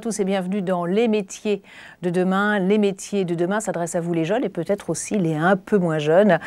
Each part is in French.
tous et bienvenue dans Les métiers de demain. Les métiers de demain s'adressent à vous les jeunes et peut-être aussi les un peu moins jeunes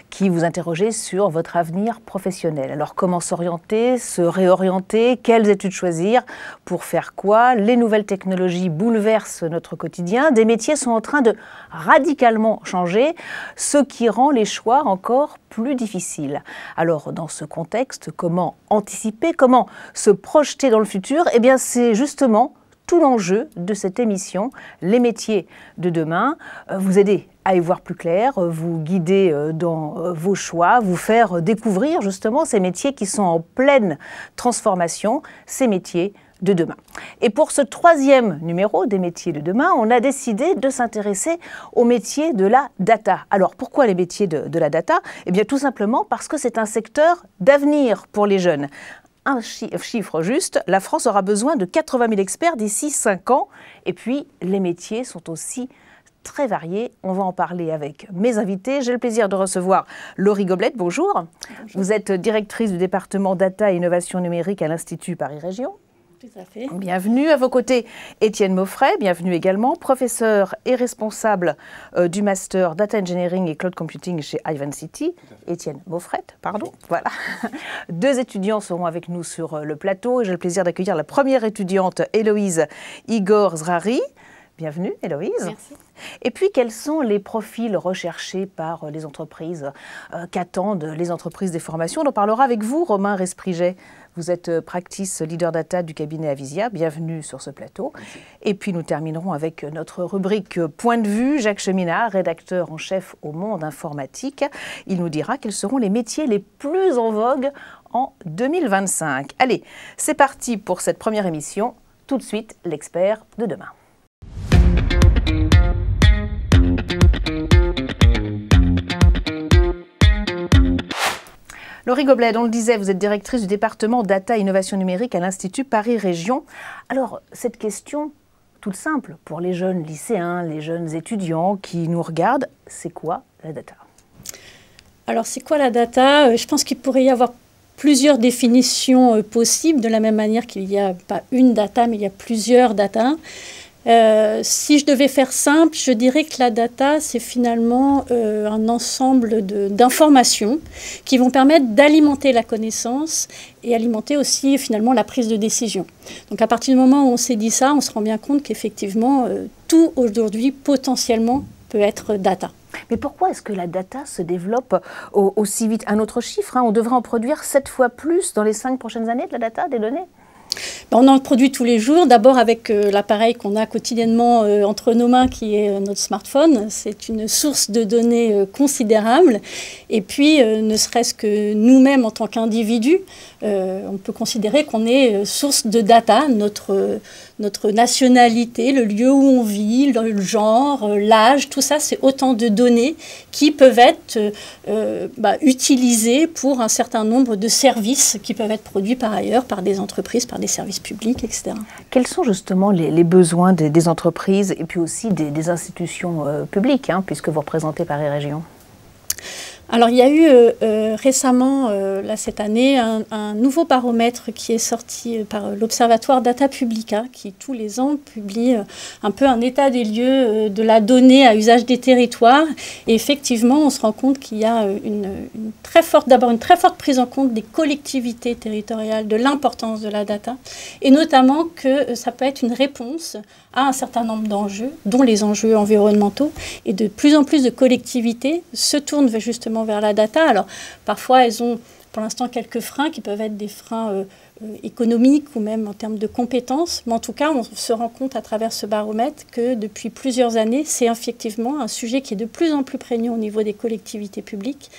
qui vous interrogez sur votre avenir professionnel. Alors comment s'orienter, se réorienter, quelles études choisir, pour faire quoi? Les nouvelles technologies bouleversent notre quotidien, des métiers sont en train de radicalement changer, ce qui rend les choix encore plus difficiles. Alors dans ce contexte, comment anticiper, comment se projeter dans le futur? Eh bien c'est justement tout l'enjeu de cette émission, Les métiers de demain, vous aider à y voir plus clair, vous guider dans vos choix, vous faire découvrir justement ces métiers qui sont en pleine transformation, ces métiers de demain. Et pour ce troisième numéro des métiers de demain, on a décidé de s'intéresser aux métiers de la data. Alors pourquoi les métiers de la data? Eh bien tout simplement parce que c'est un secteur d'avenir pour les jeunes. Un chiffre juste, la France aura besoin de 80 000 experts d'ici 5 ans. Et puis, les métiers sont aussi très variés. On va en parler avec mes invités. J'ai le plaisir de recevoir Laurie Goblet. Bonjour. Bonjour. Vous êtes directrice du département Data et Innovation Numérique à l'Institut Paris Région. Tout à fait. Bienvenue. À vos côtés, Étienne Mauffret, bienvenue également, professeur et responsable du Master Data Engineering et Cloud Computing chez Ivancity. Étienne Mauffret, pardon. Voilà. Deux étudiants seront avec nous sur le plateau et j'ai le plaisir d'accueillir la première étudiante, Héloïse Igor Zrari. Bienvenue, Héloïse. Merci. Et puis, quels sont les profils recherchés par les entreprises? Qu'attendent les entreprises des formations? On en parlera avec vous, Romain Respriget. Vous êtes practice leader data du cabinet Avisia. Bienvenue sur ce plateau. Merci. Et puis, nous terminerons avec notre rubrique Point de vue. Jacques Cheminard, rédacteur en chef au Monde informatique. Il nous dira quels seront les métiers les plus en vogue en 2025. Allez, c'est parti pour cette première émission. Tout de suite, l'expert de demain. Laurie Goblet, on le disait, vous êtes directrice du département Data et Innovation Numérique à l'Institut Paris Région. Alors, cette question, toute simple, pour les jeunes lycéens, les jeunes étudiants qui nous regardent, c'est quoi la data? Alors, c'est quoi la data? Je pense qu'il pourrait y avoir plusieurs définitions possibles, de la même manière qu'il n'y a pas une data, mais il y a plusieurs data. Si je devais faire simple, je dirais que la data, c'est finalement un ensemble d'informations qui vont permettre d'alimenter la connaissance et alimenter aussi finalement la prise de décision. Donc à partir du moment où on s'est dit ça, on se rend bien compte qu'effectivement, tout aujourd'hui potentiellement peut être data. Mais pourquoi est-ce que la data se développe aussi vite? Un autre chiffre, on devrait en produire 7 fois plus dans les 5 prochaines années de la data, des données? On en produit tous les jours, d'abord avec l'appareil qu'on a quotidiennement entre nos mains qui est notre smartphone. C'est une source de données considérable. Et puis, ne serait-ce que nous-mêmes en tant qu'individus, on peut considérer qu'on est source de data, notre nationalité, le lieu où on vit, le genre, l'âge, tout ça, c'est autant de données qui peuvent être utilisées pour un certain nombre de services qui peuvent être produits par ailleurs, par des entreprises, par des services publics, etc. Quels sont justement les besoins des entreprises et puis aussi des institutions publiques, puisque vous représentez Paris Région? Alors, il y a eu récemment, là, cette année, un nouveau baromètre qui est sorti par l'Observatoire Data Publica, qui tous les ans publie un peu un état des lieux de la donnée à usage des territoires. Et effectivement, on se rend compte qu'il y a une très forte prise en compte des collectivités territoriales, de l'importance de la data, et notamment que ça peut être une réponse à un certain nombre d'enjeux, dont les enjeux environnementaux, et de plus en plus de collectivités se tournent justement vers la data. Alors, parfois, elles ont pour l'instant quelques freins qui peuvent être des freins économiques ou même en termes de compétences. Mais en tout cas, on se rend compte à travers ce baromètre que depuis plusieurs années, c'est effectivement un sujet qui est de plus en plus prégnant au niveau des collectivités publiques,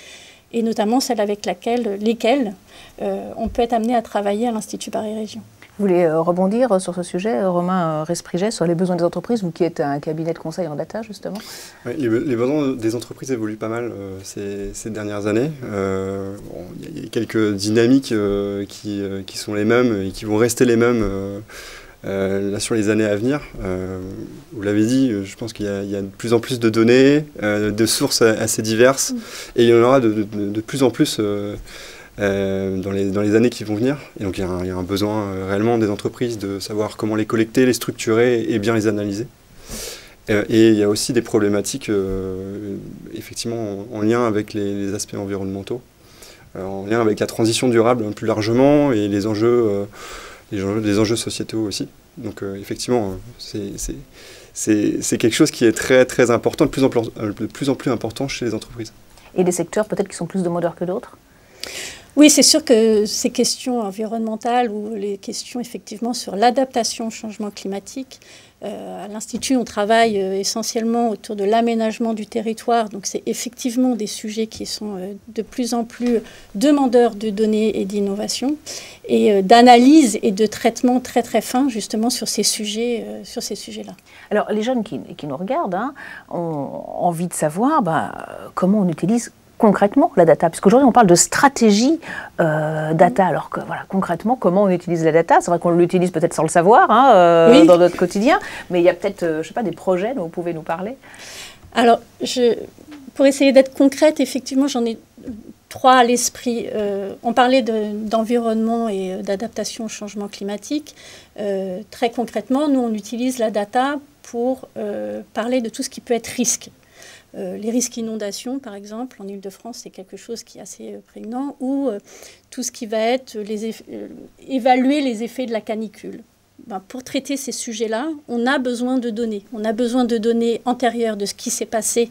et notamment celles avec lesquelles on peut être amené à travailler à l'Institut Paris Région. Vous voulez rebondir sur ce sujet, Romain Respriget, sur les besoins des entreprises, vous qui êtes un cabinet de conseil en data, justement? Oui, les besoins des entreprises évoluent pas mal ces dernières années. Il y a quelques dynamiques qui sont les mêmes et qui vont rester les mêmes là, sur les années à venir. Vous l'avez dit, je pense qu'il y a de plus en plus de données, de sources assez diverses, et il y en aura de plus en plus dans les années qui vont venir. Et donc il y a un besoin réellement des entreprises de savoir comment les collecter, les structurer et bien les analyser. Et il y a aussi des problématiques effectivement en lien avec les aspects environnementaux, en lien avec la transition durable plus largement et les enjeux sociétaux aussi. Donc effectivement, c'est quelque chose qui est très, très important, de plus en plus important chez les entreprises. Et des secteurs peut-être qui sont plus demandeurs que d'autres? Oui, c'est sûr que ces questions environnementales ou les questions effectivement sur l'adaptation au changement climatique, à l'Institut, on travaille essentiellement autour de l'aménagement du territoire. Donc, c'est effectivement des sujets qui sont de plus en plus demandeurs de données et d'innovation et d'analyse et de traitement très, très fin justement sur ces sujets-là. Alors, les jeunes qui nous regardent ont envie de savoir comment on utilise concrètement la data, puisqu'aujourd'hui on parle de stratégie data, alors que voilà, concrètement comment on utilise la data, c'est vrai qu'on l'utilise peut-être sans le savoir oui, dans notre quotidien, mais il y a peut-être, je sais pas, des projets dont vous pouvez nous parler. Alors, pour essayer d'être concrète, effectivement j'en ai 3 à l'esprit. On parlait d'environnement et d'adaptation au changement climatique. Très concrètement, nous on utilise la data pour parler de tout ce qui peut être risque. Les risques inondations, par exemple, en Île-de-France, c'est quelque chose qui est assez prégnant, ou tout ce qui va être évaluer les effets de la canicule. Pour traiter ces sujets-là, on a besoin de données. On a besoin de données antérieures de ce qui s'est passé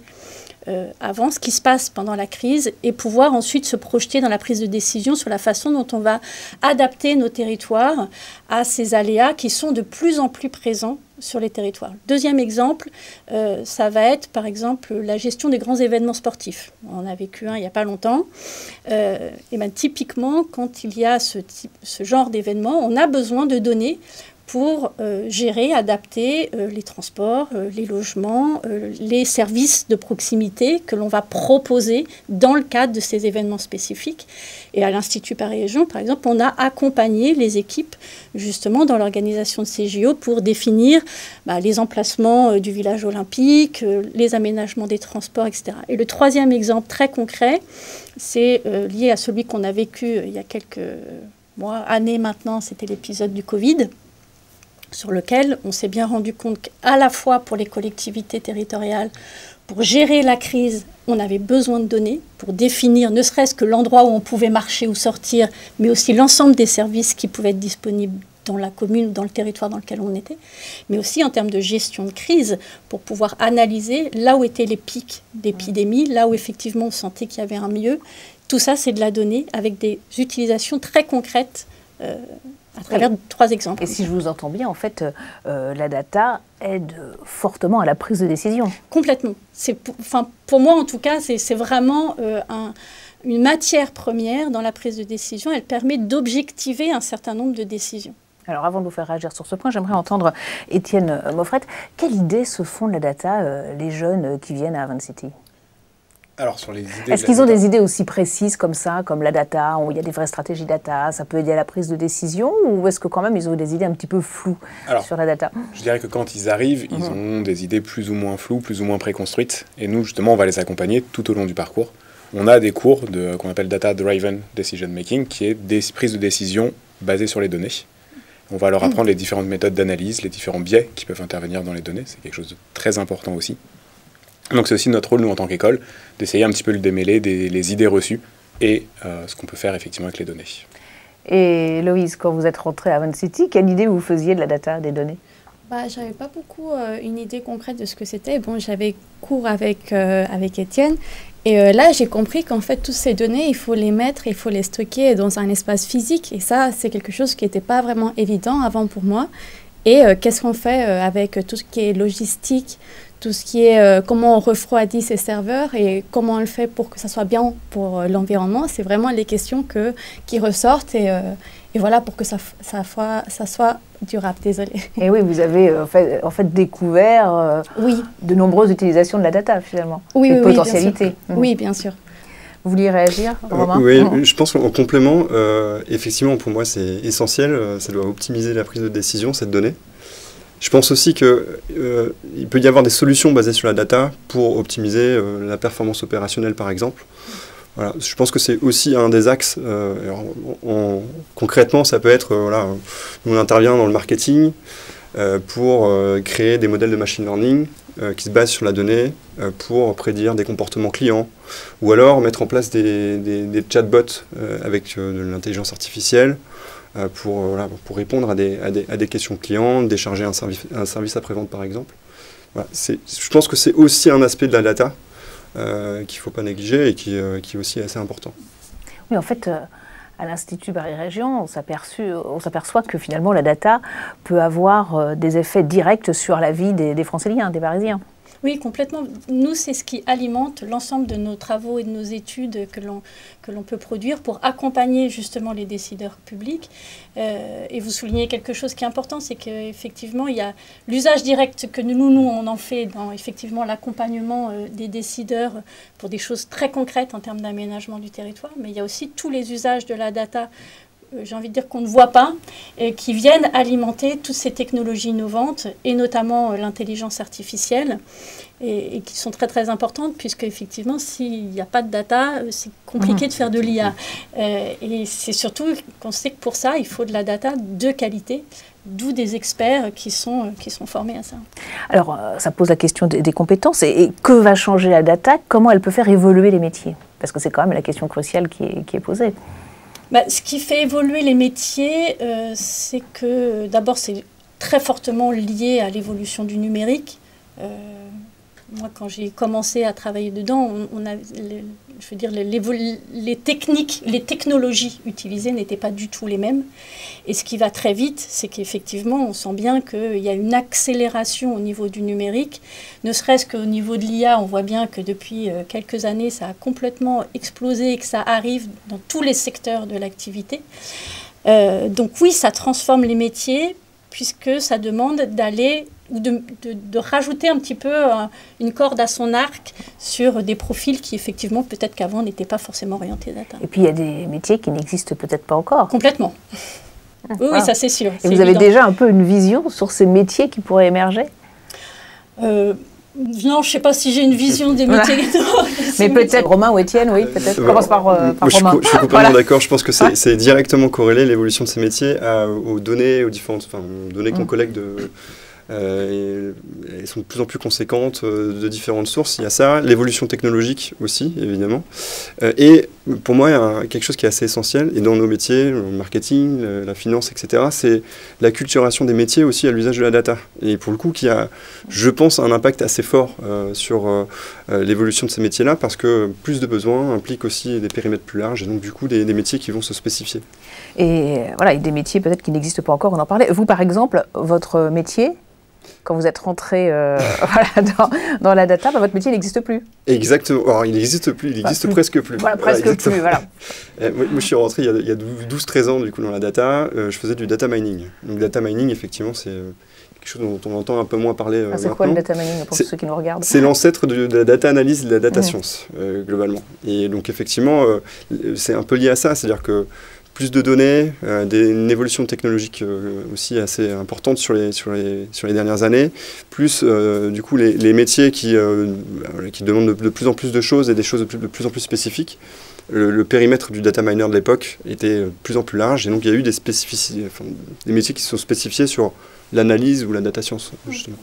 avant, ce qui se passe pendant la crise, et pouvoir ensuite se projeter dans la prise de décision sur la façon dont on va adapter nos territoires à ces aléas qui sont de plus en plus présents sur les territoires. Deuxième exemple, ça va être par exemple la gestion des grands événements sportifs. On en a vécu un il n'y a pas longtemps. Et typiquement, quand il y a ce genre d'événement, on a besoin de données pour gérer, adapter les transports, les logements, les services de proximité que l'on va proposer dans le cadre de ces événements spécifiques. Et à l'Institut Paris-Région, par exemple, on a accompagné les équipes justement dans l'organisation de ces JO pour définir les emplacements du village olympique, les aménagements des transports, etc. Et le troisième exemple très concret, c'est lié à celui qu'on a vécu il y a quelques mois, années maintenant, c'était l'épisode du Covid, sur lequel on s'est bien rendu compte qu'à la fois pour les collectivités territoriales, pour gérer la crise, on avait besoin de données pour définir ne serait-ce que l'endroit où on pouvait marcher ou sortir, mais aussi l'ensemble des services qui pouvaient être disponibles dans la commune ou dans le territoire dans lequel on était, mais aussi en termes de gestion de crise, pour pouvoir analyser là où étaient les pics d'épidémie, là où effectivement on sentait qu'il y avait un milieu. Tout ça, c'est de la donnée avec des utilisations très concrètes à travers 3 exemples. Et si je vous entends bien, en fait, la data aide fortement à la prise de décision. Complètement. Pour moi, en tout cas, c'est vraiment une matière première dans la prise de décision. Elle permet d'objectiver un certain nombre de décisions. Alors, avant de vous faire réagir sur ce point, j'aimerais entendre Étienne Moffrette. Quelle idée se font de la data les jeunes qui viennent à Avancity ? Alors, sur les idées. Est-ce qu'ils ont des idées aussi précises comme ça, comme la data, où il y a des vraies stratégies data, ça peut aider à la prise de décision, ou est-ce que quand même ils ont des idées un petit peu floues sur la data ? Je dirais que quand ils arrivent, ils ont des idées plus ou moins floues, plus ou moins préconstruites, et nous, justement, on va les accompagner tout au long du parcours. On a des cours qu'on appelle Data Driven Decision Making, qui est des prises de décision basées sur les données. On va leur apprendre les différentes méthodes d'analyse, les différents biais qui peuvent intervenir dans les données, c'est quelque chose de très important aussi. Donc c'est aussi notre rôle, nous, en tant qu'école, d'essayer un petit peu de démêler les idées reçues et ce qu'on peut faire effectivement avec les données. Et Loïse, quand vous êtes rentrée à Avancity, quelle idée vous faisiez de la data, des données ? J'avais pas beaucoup une idée concrète de ce que c'était. Bon, j'avais cours avec Étienne. Et là, j'ai compris qu'en fait, toutes ces données, il faut les mettre, il faut les stocker dans un espace physique. Et ça, c'est quelque chose qui n'était pas vraiment évident avant pour moi. Et qu'est-ce qu'on fait avec tout ce qui est logistique, tout ce qui est comment on refroidit ces serveurs et comment on le fait pour que ça soit bien pour l'environnement. C'est vraiment les questions qui ressortent et voilà, pour que ça soit durable. Désolée. Et oui, vous avez en fait découvert de nombreuses utilisations de la data finalement, oui, potentialités. Oui, bien sûr. Vous vouliez réagir, Romain ? Oui, je pense qu'en complément, effectivement, pour moi, c'est essentiel. Ça doit optimiser la prise de décision, cette donnée. Je pense aussi qu'il peut y avoir des solutions basées sur la data pour optimiser la performance opérationnelle, par exemple, Voilà, je pense que c'est aussi un des axes. Concrètement, ça peut être, nous on intervient dans le marketing pour créer des modèles de machine learning qui se basent sur la donnée pour prédire des comportements clients, ou alors mettre en place des chatbots avec de l'intelligence artificielle pour répondre à des questions clients, décharger un service après-vente par exemple. Voilà, je pense que c'est aussi un aspect de la data qu'il ne faut pas négliger et qui est aussi assez important. Oui, en fait, à l'Institut Paris Région, on s'aperçoit que finalement la data peut avoir des effets directs sur la vie des Franciliens, des Parisiens. Oui, complètement. Nous, c'est ce qui alimente l'ensemble de nos travaux et de nos études que l'on peut produire pour accompagner justement les décideurs publics. Et vous soulignez quelque chose qui est important, c'est qu'effectivement, il y a l'usage direct que nous, on en fait dans effectivement l'accompagnement des décideurs pour des choses très concrètes en termes d'aménagement du territoire, mais il y a aussi tous les usages de la data, j'ai envie de dire qu'on ne voit pas, qui viennent alimenter toutes ces technologies innovantes, et notamment l'intelligence artificielle, et qui sont très très importantes, puisque effectivement, s'il n'y a pas de data, c'est compliqué de faire de l'IA. Et c'est surtout qu'on sait que pour ça, il faut de la data de qualité, d'où des experts qui sont formés à ça. Alors, ça pose la question des compétences, et que va changer la data? Comment elle peut faire évoluer les métiers? Parce que c'est quand même la question cruciale qui est posée. Ce qui fait évoluer les métiers, c'est que d'abord c'est très fortement lié à l'évolution du numérique. Moi, quand j'ai commencé à travailler dedans, les techniques, les technologies utilisées n'étaient pas du tout les mêmes. Et ce qui va très vite, c'est qu'effectivement, on sent bien qu'il y a une accélération au niveau du numérique. Ne serait-ce qu'au niveau de l'IA, on voit bien que depuis quelques années, ça a complètement explosé et que ça arrive dans tous les secteurs de l'activité. Donc oui, ça transforme les métiers, puisque ça demande d'aller ou de rajouter un petit peu une corde à son arc sur des profils qui, effectivement, peut-être qu'avant, n'étaient pas forcément orientés data. Et puis, il y a des métiers qui n'existent peut-être pas encore. Complètement. Oui, ça, c'est sûr. Et vous avez déjà un peu une vision sur ces métiers qui pourraient émerger ? Non, je ne sais pas si j'ai une vision des métiers. Mais peut-être Romain ou Étienne, oui, peut-être. Commence par Romain. Je suis complètement d'accord. Je pense que c'est directement corrélé, l'évolution de ces métiers, aux données, aux données qu'on collecte elles sont de plus en plus conséquentes de différentes sources. Il y a ça, l'évolution technologique aussi, évidemment. Et pour moi, il y a quelque chose qui est assez essentiel, et dans nos métiers, le marketing, la finance, etc., c'est l'acculturation des métiers aussi à l'usage de la data. Et pour le coup, qui a, je pense, un impact assez fort sur l'évolution de ces métiers-là, parce que plus de besoins impliquent aussi des périmètres plus larges, et donc du coup, des métiers qui vont se spécifier. Et voilà, il y a des métiers peut-être qui n'existent pas encore, on en parlait. Vous, par exemple, votre métier, quand vous êtes rentré dans la data, votre métier n'existe plus. Exactement. Alors, il n'existe plus, il existe presque plus. Voilà, presque plus, voilà. Moi, je suis rentré il y a 12-13 ans du coup, dans la data. Je faisais du data mining. Donc, data mining, effectivement, c'est quelque chose dont on entend un peu moins parler c'est quoi le data mining pour ceux qui nous regardent? C'est l'ancêtre de la data analyse et de la data science, globalement. Et donc, effectivement, c'est un peu lié à ça. C'est-à-dire que plus de données, une évolution technologique aussi assez importante sur les dernières années, plus du coup les métiers qui demandent de plus en plus de choses et des choses de plus en plus spécifiques. Le périmètre du data miner de l'époque était de plus en plus large, et donc il y a eu des métiers qui se sont spécifiés sur l'analyse ou la data science, justement.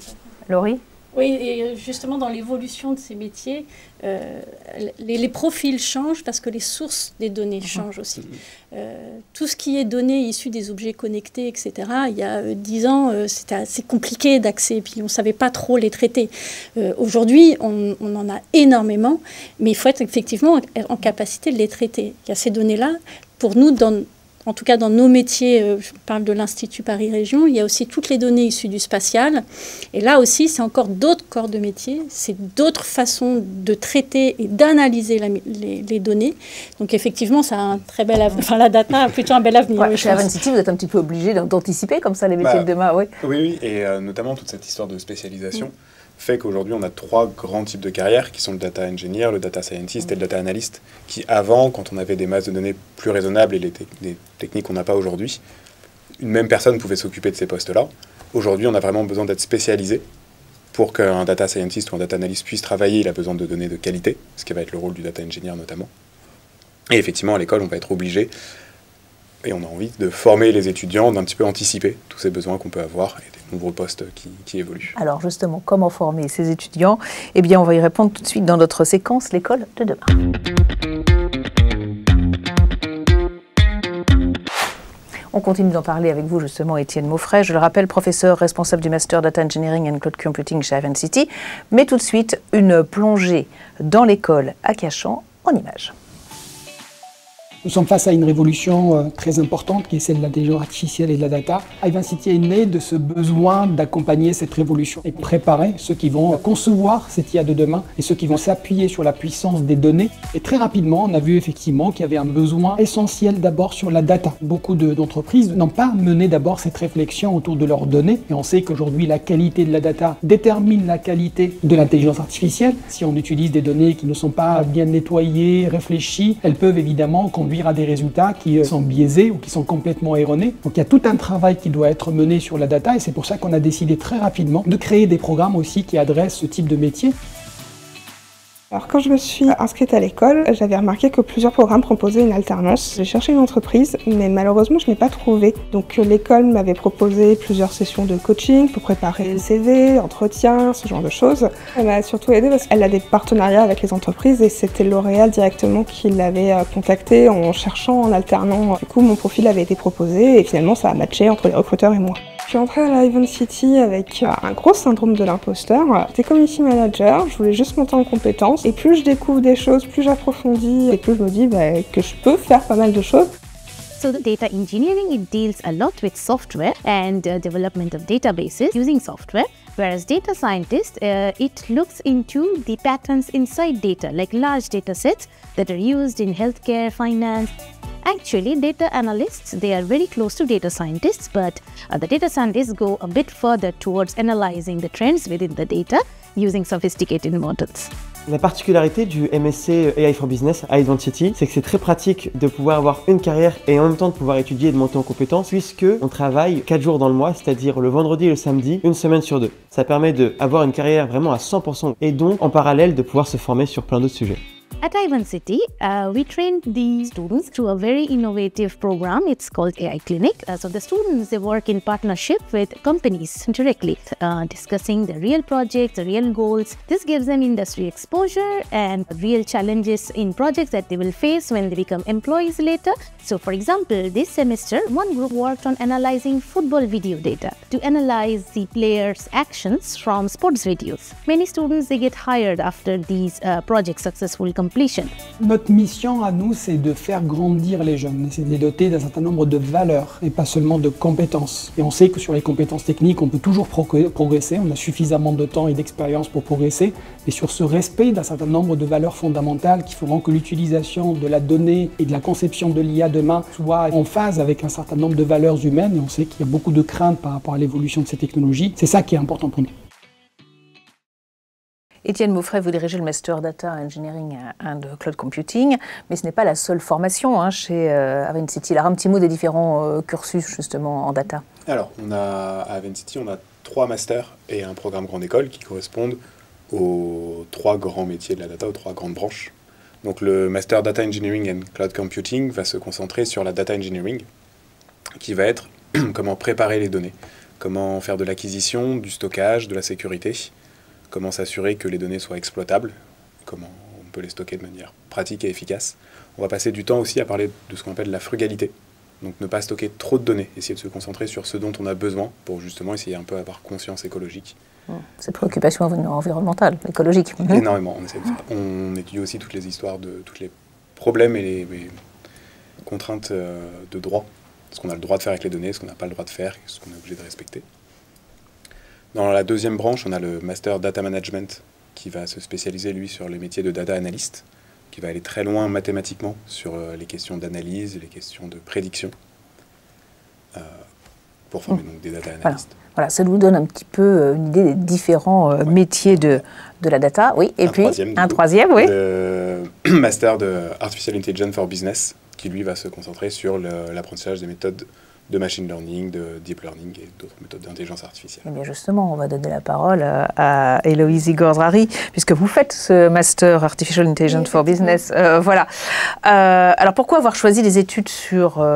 Laurie ? Oui, et justement, dans l'évolution de ces métiers, les profils changent parce que les sources des données changent aussi. Tout ce qui est données issues des objets connectés, etc., il y a 10 ans, c'était assez compliqué d'accès, puis on ne savait pas trop les traiter. Aujourd'hui, on en a énormément, mais il faut être effectivement en capacité de les traiter. Il y a ces données-là, pour nous, en tout cas dans nos métiers, je parle de l'Institut Paris Région, il y a aussi toutes les données issues du spatial. Et là aussi, c'est encore d'autres corps de métier, c'est d'autres façons de traiter et d'analyser les données. Donc effectivement, ça a un très bel avenir. Enfin, la data a plutôt un bel avenir. Ouais, chez Aven City, vous êtes un petit peu obligé d'anticiper comme ça les métiers de demain. Oui, oui, et notamment toute cette histoire de spécialisation fait qu'aujourd'hui, on a 3 grands types de carrières qui sont le data engineer, le data scientist et le data analyst, qui avant, quand on avait des masses de données plus raisonnables et des techniques qu'on n'a pas aujourd'hui, une même personne pouvait s'occuper de ces postes-là. Aujourd'hui, on a vraiment besoin d'être spécialisé pour qu'un data scientist ou un data analyst puisse travailler. Il a besoin de données de qualité, ce qui va être le rôle du data engineer notamment. Et effectivement, à l'école, on va être obligé, et on a envie de former les étudiants, d'un petit peu anticiper tous ces besoins qu'on peut avoir et des nombreux postes qui évoluent. Alors justement, comment former ces étudiants? Eh bien, on va y répondre tout de suite dans notre séquence L'école de demain. On continue d'en parler avec vous justement, Étienne Mauffret. Je le rappelle, professeur responsable du Master Data Engineering and Cloud Computing chez Avincity. Mais tout de suite, une plongée dans l'école à Cachan en images. Nous sommes face à une révolution très importante qui est celle de l'intelligence artificielle et de la data. Avincity est né de ce besoin d'accompagner cette révolution et préparer ceux qui vont concevoir cette IA de demain et ceux qui vont s'appuyer sur la puissance des données. Et très rapidement, on a vu effectivement qu'il y avait un besoin essentiel d'abord sur la data. Beaucoup d'entreprises n'ont pas mené d'abord cette réflexion autour de leurs données. Et on sait qu'aujourd'hui, la qualité de la data détermine la qualité de l'intelligence artificielle. Si on utilise des données qui ne sont pas bien nettoyées, réfléchies, elles peuvent évidemment conduire à des résultats qui sont biaisés ou qui sont complètement erronés. Donc il y a tout un travail qui doit être mené sur la data et c'est pour ça qu'on a décidé très rapidement de créer des programmes aussi qui adressent ce type de métier. Alors quand je me suis inscrite à l'école, j'avais remarqué que plusieurs programmes proposaient une alternance. J'ai cherché une entreprise, mais malheureusement je n'ai pas trouvé. Donc l'école m'avait proposé plusieurs sessions de coaching pour préparer le CV, entretien, ce genre de choses. Elle m'a surtout aidée parce qu'elle a des partenariats avec les entreprises et c'était L'Oréal directement qui l'avait contactée en cherchant, en alternant. Du coup mon profil avait été proposé et finalement ça a matché entre les recruteurs et moi. Je suis entrée à Avincity avec un gros syndrome de l'imposteur. J'étais community manager, je voulais juste monter en compétences. Et plus je découvre des choses, plus j'approfondis et plus je me dis que je peux faire pas mal de choses. So the data engineering, it deals a lot with software and development of databases using software. Whereas data scientist, it looks into the patterns inside data, like large data sets that are used in healthcare, finance. Actually, data analysts, they are very close to data scientists, but the data scientists go a bit further towards analyzing the trends within the data using sophisticated models. La particularité du MSc AI for Business à Avincity, c'est que c'est très pratique de pouvoir avoir une carrière et en même temps de pouvoir étudier et de monter en compétences puisque on travaille 4 jours dans le mois, c'est-à-dire le vendredi et le samedi, une semaine sur 2. Ça permet d'avoir une carrière vraiment à 100% et donc en parallèle de pouvoir se former sur plein d'autres sujets. At Avincity, we trained the students through a very innovative program. It's called AI Clinic. So the students, they work in partnership with companies directly, discussing the real projects, the real goals. This gives them industry exposure and real challenges in projects that they will face when they become employees later. So for example, this semester, one group worked on analyzing football video data to analyze the players' actions from sports videos. Many students, they get hired after these project successful completion. Notre mission à nous, c'est de faire grandir les jeunes, c'est de les doter d'un certain nombre de valeurs et pas seulement de compétences. Et on sait que sur les compétences techniques, on peut toujours progresser, on a suffisamment de temps et d'expérience pour progresser, mais sur ce respect d'un certain nombre de valeurs fondamentales qui feront que l'utilisation de la donnée et de la conception de l'IA demain soit en phase avec un certain nombre de valeurs humaines, et on sait qu'il y a beaucoup de craintes par rapport à l'évolution de ces technologies. C'est ça qui est important pour nous. Étienne Mauffret, vous dirigez le Master Data Engineering and Cloud Computing, mais ce n'est pas la seule formation chez Avincity. Alors un petit mot des différents cursus justement en data. Alors, à Avincity, on a 3 masters et un programme grande école qui correspondent aux 3 grands métiers de la data, aux 3 grandes branches. Donc le Master Data Engineering and Cloud Computing va se concentrer sur la data engineering, qui va être comment préparer les données, comment faire de l'acquisition, du stockage, de la sécurité, comment s'assurer que les données soient exploitables, comment on peut les stocker de manière pratique et efficace. On va passer du temps aussi à parler de ce qu'on appelle la frugalité, donc ne pas stocker trop de données, essayer de se concentrer sur ce dont on a besoin pour justement essayer un peu d'avoir conscience écologique. Cette préoccupation environnementale, écologique. Énormément, on essaie de faire. On étudie aussi toutes les histoires de tous les problèmes et les contraintes de droit, ce qu'on a le droit de faire avec les données, ce qu'on n'a pas le droit de faire, ce qu'on est obligé de respecter. Dans la deuxième branche, on a le Master Data Management qui va se spécialiser, lui, sur les métiers de data analyst, qui va aller très loin mathématiquement sur les questions d'analyse, les questions de prédiction, pour former donc des data analysts. Voilà, ça nous donne un petit peu une idée des différents métiers de la data. Oui, et puis un troisième, oui. Le Master de Artificial Intelligence for Business, qui lui va se concentrer sur l'apprentissage des méthodes de machine learning, de deep learning et d'autres méthodes d'intelligence artificielle. Eh bien justement, on va donner la parole à Héloïse Igor-Zrari, puisque vous faites ce Master Artificial Intelligence for Business. Voilà. Alors pourquoi avoir choisi des études sur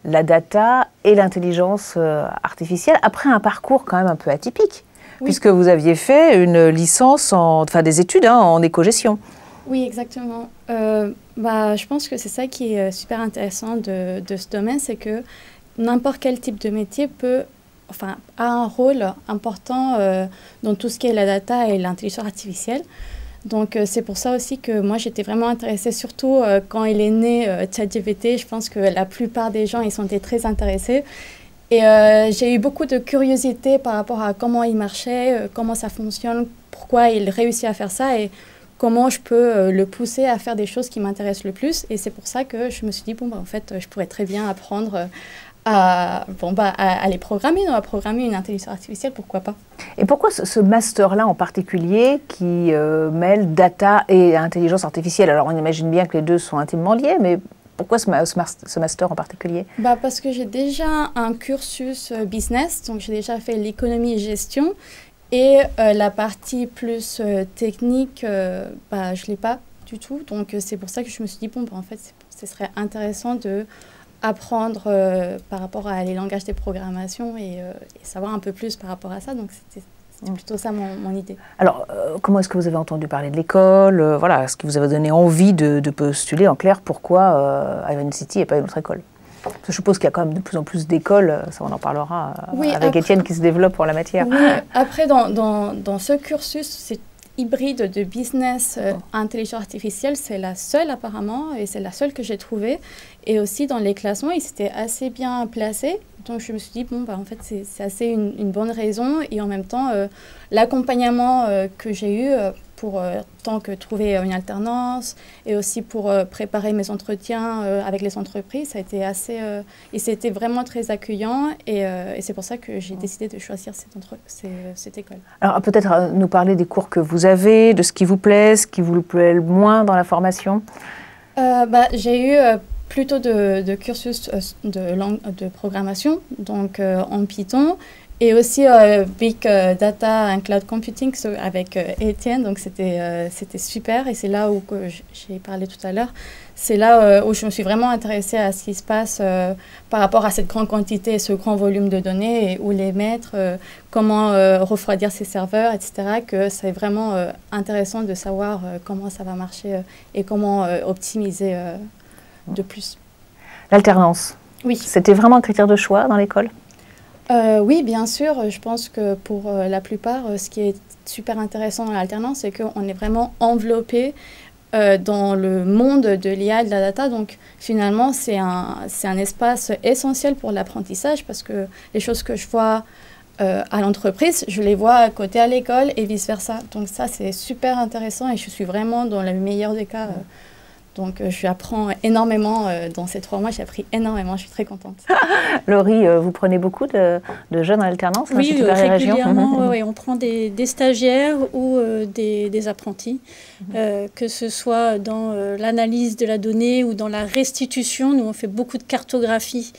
la data et l'intelligence artificielle après un parcours quand même un peu atypique, puisque vous aviez fait une licence, enfin des études en éco-gestion. Oui, exactement. Je pense que c'est ça qui est super intéressant de ce domaine, c'est que n'importe quel type de métier a un rôle important dans tout ce qui est la data et l'intelligence artificielle. Donc, c'est pour ça aussi que moi, j'étais vraiment intéressée, surtout quand il est né ChatGPT. Je pense que la plupart des gens, ils sont très intéressés. Et j'ai eu beaucoup de curiosité par rapport à comment il marchait, comment ça fonctionne, pourquoi il réussit à faire ça et comment je peux le pousser à faire des choses qui m'intéressent le plus. Et c'est pour ça que je me suis dit, en fait, je pourrais très bien apprendre à les programmer, à programmer une intelligence artificielle, pourquoi pas. Et pourquoi ce master-là en particulier qui mêle data et intelligence artificielle? Alors on imagine bien que les deux sont intimement liés, mais pourquoi ce master en particulier? Parce que j'ai déjà un cursus business, donc j'ai déjà fait l'économie et gestion. Et la partie plus technique, je ne l'ai pas du tout. Donc, c'est pour ça que je me suis dit, en fait, ce serait intéressant d'apprendre par rapport à les langages de programmation et savoir un peu plus par rapport à ça. Donc, c'était plutôt ça mon idée. Alors, comment est-ce que vous avez entendu parler de l'école? Voilà, est-ce qui vous avez donné envie de postuler? En clair, pourquoi Iron City et pas une autre école? Je suppose qu'il y a quand même de plus en plus d'écoles, ça on en parlera avec Étienne qui se développe pour la matière. Oui, après dans ce cursus, c'est hybride de business intelligence artificielle, c'est la seule apparemment et c'est la seule que j'ai trouvée. Et aussi dans les classements, ils étaient assez bien placés. Donc je me suis dit, en fait c'est assez une bonne raison. Et en même temps, l'accompagnement que j'ai eu pour tant que trouver une alternance et aussi pour préparer mes entretiens avec les entreprises, ça a été assez... et c'était vraiment très accueillant et c'est pour ça que j'ai décidé de choisir cette école. Alors peut-être nous parler des cours que vous avez, de ce qui vous plaît le moins dans la formation. J'ai eu plutôt de cursus de programmation, donc en Python. Et aussi Big Data and Cloud Computing avec Étienne, donc c'était super. Et c'est là où j'ai parlé tout à l'heure. C'est là où je me suis vraiment intéressée à ce qui se passe par rapport à cette grande quantité, ce grand volume de données, et où les mettre, comment refroidir ces serveurs, etc. Que c'est vraiment intéressant de savoir comment ça va marcher et comment optimiser de plus. L'alternance, oui. C'était vraiment un critère de choix dans l'école? Oui, bien sûr. Je pense que pour la plupart, ce qui est super intéressant dans l'alternance, c'est qu'on est vraiment enveloppé dans le monde de l'IA et de la data. Donc, finalement, c'est un espace essentiel pour l'apprentissage parce que les choses que je vois à l'entreprise, je les vois à côté à l'école et vice-versa. Donc, ça, c'est super intéressant et je suis vraiment dans le meilleur des cas. Donc, je apprends énormément dans ces 3 mois. J'ai appris énormément. Je suis très contente. Laurie, vous prenez beaucoup de jeunes en alternance? Oui, régulièrement. Oui, on prend des stagiaires ou des apprentis, que ce soit dans l'analyse de la donnée ou dans la restitution. Nous, on fait beaucoup de cartographie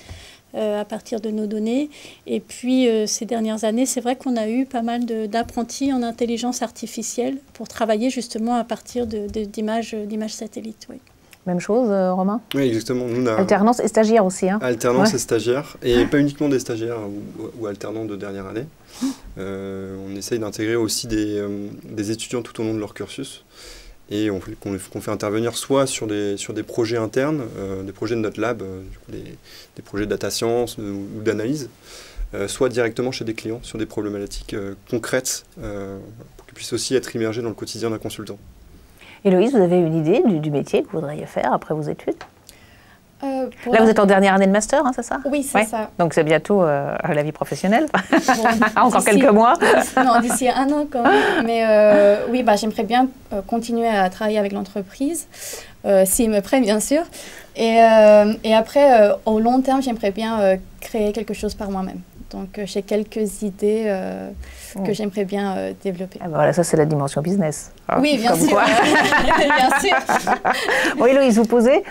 à partir de nos données. Et puis, ces dernières années, c'est vrai qu'on a eu pas mal d'apprentis en intelligence artificielle pour travailler justement à partir d'images satellites. Oui. Même chose, Romain? Oui, exactement. Nous, on a alternance et stagiaire aussi. Hein. Alternance et stagiaire, et pas uniquement des stagiaires ou alternants de dernière année. On essaye d'intégrer aussi des étudiants tout au long de leur cursus. Et qu'on fait intervenir soit sur des projets internes, des projets de notre lab, des projets de data science ou d'analyse, soit directement chez des clients sur des problématiques concrètes pour qu'ils puissent aussi être immergés dans le quotidien d'un consultant. Héloïse, vous avez une idée du métier que vous voudriez faire après vos études? Là, vous êtes en dernière année de master, hein, c'est ça? Oui, c'est ça. Donc, c'est bientôt la vie professionnelle. Encore quelques mois. D'ici 1 an quand même. Mais oui, j'aimerais bien continuer à travailler avec l'entreprise, s'ils me prennent, bien sûr. Et après, au long terme, j'aimerais bien créer quelque chose par moi-même. Donc, j'ai quelques idées que j'aimerais bien développer. Voilà, ça, c'est la dimension business. Oui, bien sûr. Bien sûr. Bon, Héloïse, vous posez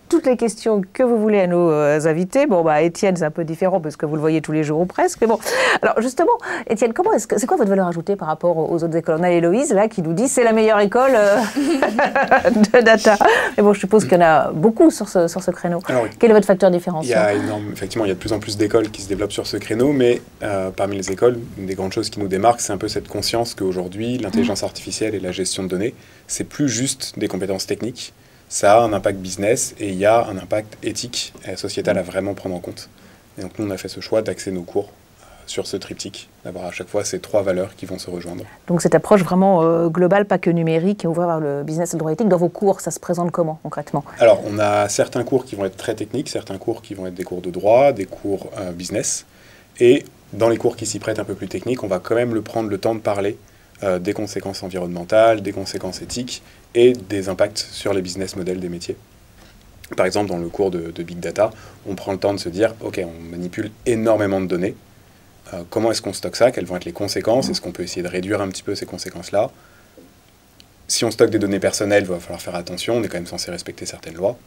toutes les questions que vous voulez à nos invités. Bon, bah, Étienne, c'est un peu différent parce que vous le voyez tous les jours ou presque. Mais bon, alors justement, Étienne, c'est quoi votre valeur ajoutée par rapport aux autres écoles? On a Héloïse, là, qui nous dit c'est la meilleure école de data. Mais bon, je suppose qu'il y en a beaucoup sur ce créneau. Alors, quel est votre facteur différenciant? Effectivement, il y a de plus en plus d'écoles qui se développent sur ce créneau, mais parmi les écoles, une des grandes choses qui nous démarque, c'est un peu cette conscience qu'aujourd'hui, l'intelligence artificielle et la gestion de données, c'est plus juste des compétences techniques. Ça a un impact business et il y a un impact éthique et sociétal à vraiment prendre en compte. Et donc nous, on a fait ce choix d'axer nos cours sur ce triptyque, d'avoir à chaque fois ces 3 valeurs qui vont se rejoindre. Donc cette approche vraiment globale, pas que numérique, et ouvrir vers le business et le droit éthique, dans vos cours, ça se présente comment concrètement? Alors on a certains cours qui vont être très techniques, certains cours qui vont être des cours de droit, des cours business, et dans les cours qui s'y prêtent un peu plus techniques, on va quand même prendre le temps de parler des conséquences environnementales, des conséquences éthiques et des impacts sur les business models des métiers. Par exemple, dans le cours de Big Data, on prend le temps de se dire « Ok, on manipule énormément de données. Comment est-ce qu'on stocke ça? Quelles vont être les conséquences? Est-ce qu'on peut essayer de réduire un petit peu ces conséquences-là? Si on stocke des données personnelles, il va falloir faire attention. On est quand même censé respecter certaines lois. »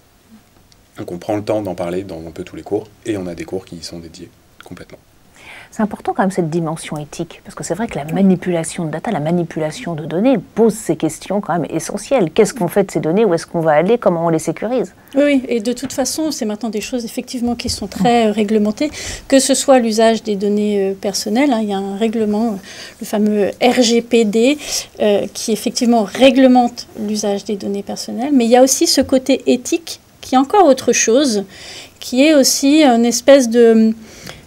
Donc on prend le temps d'en parler dans un peu tous les cours et on a des cours qui y sont dédiés complètement. C'est important quand même cette dimension éthique, parce que c'est vrai que la manipulation de data, la manipulation de données pose ces questions quand même essentielles. Qu'est-ce qu'on fait de ces données? Où est-ce qu'on va aller? Comment on les sécurise? Oui, et de toute façon, c'est maintenant des choses effectivement qui sont très réglementées, que ce soit l'usage des données personnelles. Il y a un règlement, le fameux RGPD, qui effectivement réglemente l'usage des données personnelles, mais il y a aussi ce côté éthique qui est encore autre chose, qui est aussi une espèce de...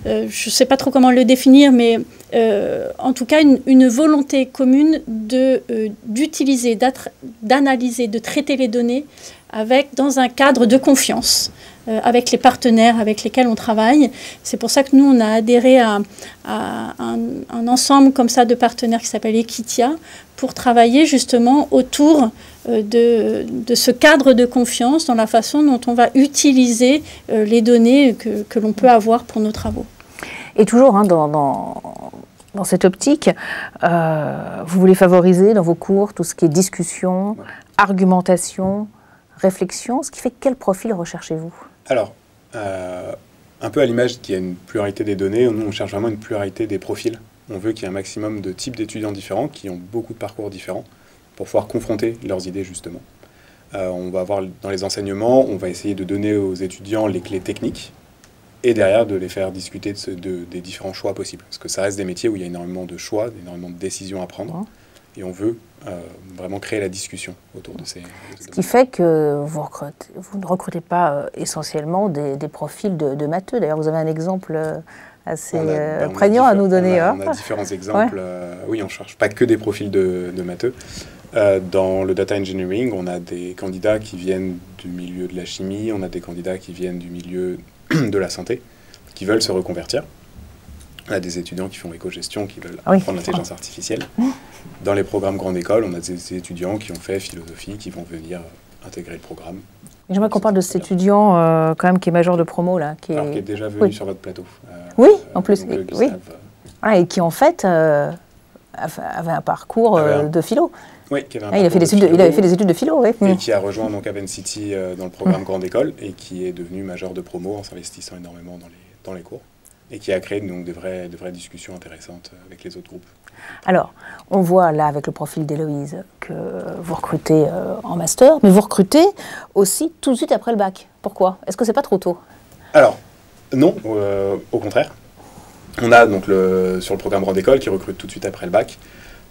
je ne sais pas trop comment le définir, mais en tout cas une volonté commune d'utiliser, d'analyser, de traiter les données dans un cadre de confiance, avec les partenaires avec lesquels on travaille. C'est pour ça que nous, on a adhéré à un ensemble comme ça de partenaires qui s'appelle Equitia, pour travailler justement autour de ce cadre de confiance dans la façon dont on va utiliser les données que l'on peut avoir pour nos travaux. Et toujours dans cette optique, vous voulez favoriser dans vos cours tout ce qui est discussion, argumentation, réflexion, ce qui fait quel profil recherchez-vous? Alors, un peu à l'image qu'il y a une pluralité des données, nous on cherche vraiment une pluralité des profils. On veut qu'il y ait un maximum de types d'étudiants différents qui ont beaucoup de parcours différents pour pouvoir confronter leurs idées justement. On va avoir dans les enseignements, on va essayer de donner aux étudiants les clés techniques et derrière de les faire discuter des différents choix possibles. Parce que ça reste des métiers où il y a énormément de choix, énormément de décisions à prendre. Et on veut vraiment créer la discussion autour de ces... Ce qui fait que vous ne recrutez pas essentiellement des profils de matheux. D'ailleurs, vous avez un exemple assez prégnant à nous donner. On a différents exemples. Oui, on ne cherche pas que des profils de matheux. Dans le data engineering, on a des candidats qui viennent du milieu de la chimie, on a des candidats qui viennent du milieu de la santé, qui veulent se reconvertir. On a des étudiants qui font éco-gestion, qui veulent apprendre l'intelligence artificielle. Dans les programmes grande école, on a des étudiants qui ont fait philosophie, qui vont venir intégrer le programme. J'aimerais qu'on parle de cet étudiant quand même qui est major de promo là, qui est déjà venu sur votre plateau. Oui, en plus. Et qui en fait avait un parcours de philo. Oui, qui avait il avait fait des études de philo, oui. Et qui a rejoint donc Aven City dans le programme grande école et qui est devenu major de promo en s'investissant énormément dans les cours. Et qui a créé donc de vraies discussions intéressantes avec les autres groupes. Alors, on voit là avec le profil d'Héloïse que vous recrutez en master, mais vous recrutez aussi tout de suite après le bac. Pourquoi? Est-ce que c'est pas trop tôt? Alors, non, au contraire. On a donc sur le programme grande école qui recrute tout de suite après le bac,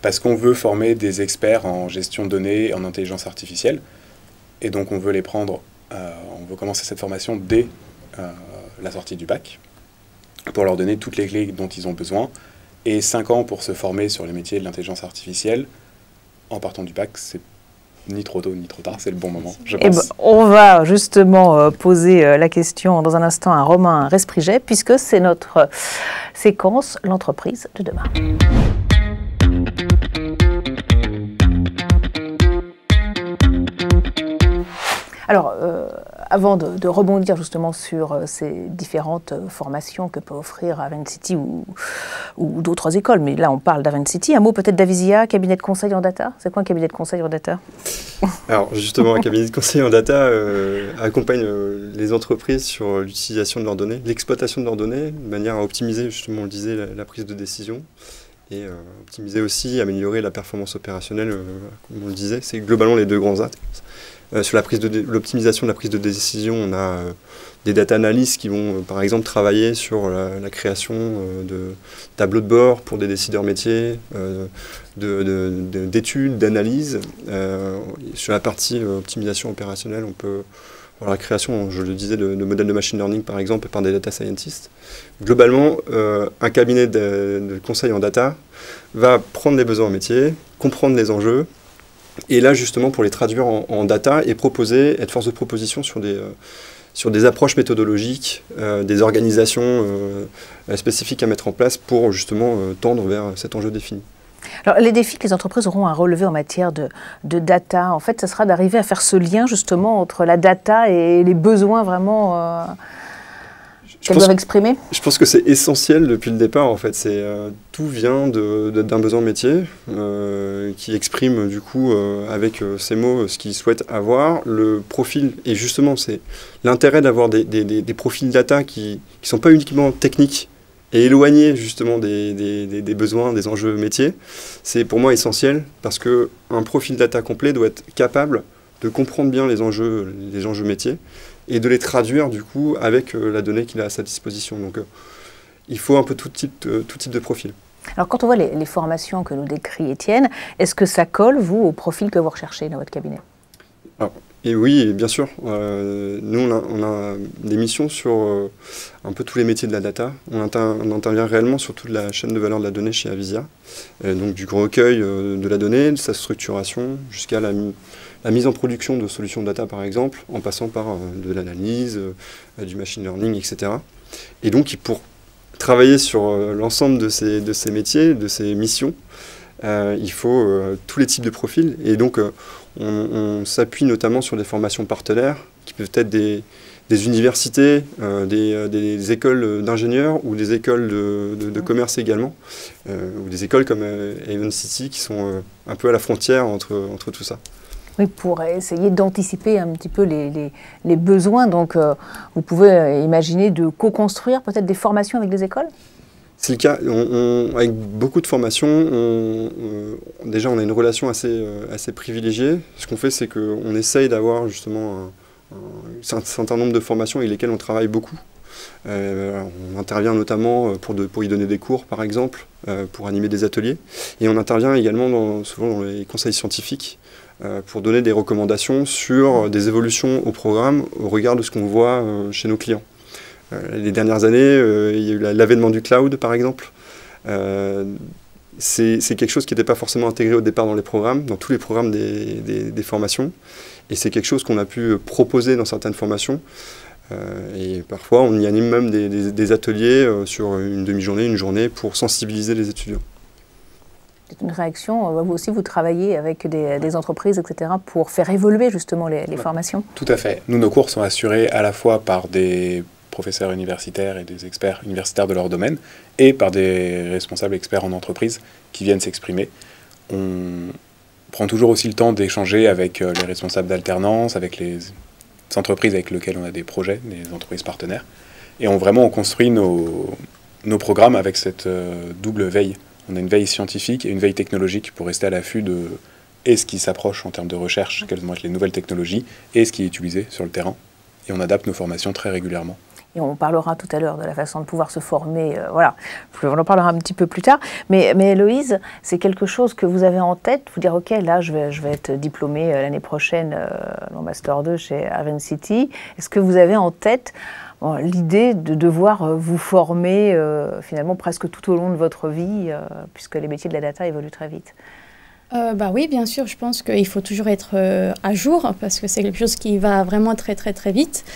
parce qu'on veut former des experts en gestion de données, en intelligence artificielle, et donc on veut les prendre, on veut commencer cette formation dès la sortie du bac, pour leur donner toutes les clés dont ils ont besoin. Et 5 ans pour se former sur les métiers de l'intelligence artificielle, en partant du bac, c'est ni trop tôt ni trop tard, c'est le bon moment, je pense. On va justement poser la question dans un instant à Romain Respriget, puisque c'est notre séquence « L'entreprise de demain ». Alors, avant de rebondir justement sur ces différentes formations que peut offrir Avincity ou d'autres écoles, mais là on parle d'Avincity, un mot peut-être d'Avisia, cabinet de conseil en data. C'est quoi un cabinet de conseil en data? Alors justement, un cabinet de conseil en data accompagne les entreprises sur l'utilisation de leurs données, l'exploitation de leurs données, de manière à optimiser, justement on le disait, la prise de décision. Et optimiser aussi, améliorer la performance opérationnelle, comme on le disait. C'est globalement les deux grands axes. Sur l'optimisation de la prise de décision, on a des data analysts qui vont, par exemple, travailler sur la création de tableaux de bord pour des décideurs métiers, d'études, d'analyses. Sur la partie optimisation opérationnelle, on peut la création, je le disais, de modèles de machine learning, par exemple, par des data scientists. Globalement, un cabinet de conseil en data va prendre les besoins en métier, comprendre les enjeux, et là, justement, pour les traduire en data et être force de proposition sur des approches méthodologiques, des organisations spécifiques à mettre en place pour, justement, tendre vers cet enjeu défini. Alors, les défis que les entreprises auront à relever en matière de data, en fait, ce sera d'arriver à faire ce lien justement entre la data et les besoins vraiment qu'elles doivent exprimer. Je pense que c'est essentiel depuis le départ, en fait. Tout vient d'un besoin métier qui exprime, du coup, avec ces mots, ce qu'ils souhaitent avoir. Le profil, et justement, c'est l'intérêt d'avoir des profils data qui ne sont pas uniquement techniques, et éloigné justement des besoins, des enjeux métiers, c'est pour moi essentiel parce qu'un profil data complet doit être capable de comprendre bien les enjeux métiers et de les traduire du coup avec la donnée qu'il a à sa disposition. Donc il faut un peu tout type de profil. Alors quand on voit les formations que nous décrit Étienne, est-ce que ça colle, vous, au profil que vous recherchez dans votre cabinet? Et oui, bien sûr. Nous, on a des missions sur un peu tous les métiers de la data. On intervient réellement sur toute la chaîne de valeur de la donnée chez Avisia. Donc du recueil de la donnée, de sa structuration, jusqu'à la mise en production de solutions data, par exemple, en passant par de l'analyse, du machine learning, etc. Et donc, pour travailler sur l'ensemble de ces métiers, de ces missions, il faut tous les types de profils. Et donc, on s'appuie notamment sur des formations partenaires, qui peuvent être des universités, des écoles d'ingénieurs ou des écoles de commerce également, ou des écoles comme Avincity qui sont un peu à la frontière entre tout ça. Oui, pour essayer d'anticiper un petit peu les besoins. Donc, vous pouvez imaginer de co-construire peut-être des formations avec des écoles ? C'est le cas. Avec beaucoup de formations, déjà on a une relation assez privilégiée. Ce qu'on fait, c'est qu'on essaye d'avoir justement un certain nombre de formations avec lesquelles on travaille beaucoup. On intervient notamment pour y donner des cours, par exemple, pour animer des ateliers. Et on intervient également souvent dans les conseils scientifiques pour donner des recommandations sur des évolutions au programme au regard de ce qu'on voit chez nos clients. Les dernières années, il y a eu l'avènement du cloud, par exemple. C'est quelque chose qui n'était pas forcément intégré au départ dans les programmes, dans tous les programmes des formations. Et c'est quelque chose qu'on a pu proposer dans certaines formations. Et parfois, on y anime même des ateliers sur une demi-journée, une journée, pour sensibiliser les étudiants. C'est une réaction. Vous aussi, vous travaillez avec des entreprises, etc., pour faire évoluer justement les formations? Tout à fait. Nous, nos cours sont assurés à la fois par des professeurs universitaires et des experts universitaires de leur domaine, et par des responsables experts en entreprise qui viennent s'exprimer. On prend toujours aussi le temps d'échanger avec les responsables d'alternance, avec les entreprises avec lesquelles on a des projets, des entreprises partenaires. Et on construit nos programmes avec cette double veille. On a une veille scientifique et une veille technologique pour rester à l'affût de ce qui s'approche en termes de recherche, quelles vont être les nouvelles technologies, et ce qui est utilisé sur le terrain. Et on adapte nos formations très régulièrement. Et on parlera tout à l'heure de la façon de pouvoir se former, voilà, on en parlera un petit peu plus tard. Mais Héloïse, c'est quelque chose que vous avez en tête, vous dire, ok, là je vais être diplômée l'année prochaine en Master 2 chez Avincity. Est-ce que vous avez en tête l'idée de devoir vous former finalement presque tout au long de votre vie, puisque les métiers de la data évoluent très vite? Oui, bien sûr, je pense qu'il faut toujours être à jour, parce que c'est quelque chose qui va vraiment très très très vite.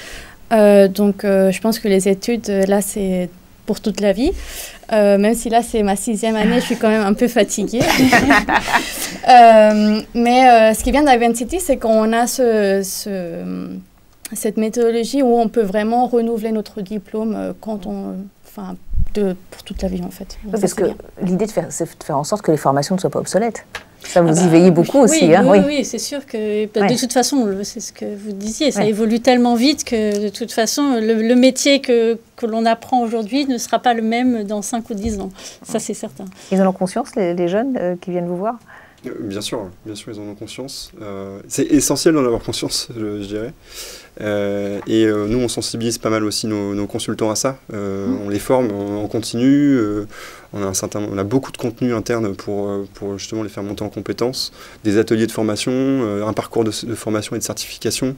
Donc je pense que les études, là, c'est pour toute la vie. Même si là, c'est ma 6e année, je suis quand même un peu fatiguée. Mais ce qui vient d'Avincity, c'est qu'on a cette méthodologie où on peut vraiment renouveler notre diplôme quand pour toute la vie en fait. Oui, parce que l'idée, c'est de faire en sorte que les formations ne soient pas obsolètes. Ça, vous y veillez beaucoup aussi. Oui, c'est sûr que de toute façon, c'est ce que vous disiez, ça évolue tellement vite que de toute façon, le métier que l'on apprend aujourd'hui ne sera pas le même dans 5 ou 10 ans. Ça, c'est certain. Ils en ont conscience, les jeunes qui viennent vous voir ? Bien sûr, ils en ont conscience. C'est essentiel d'en avoir conscience, je dirais. Nous, on sensibilise pas mal aussi nos consultants à ça. On les forme en continu. On a beaucoup de contenu interne pour justement les faire monter en compétences. Des ateliers de formation, un parcours de formation et de certification.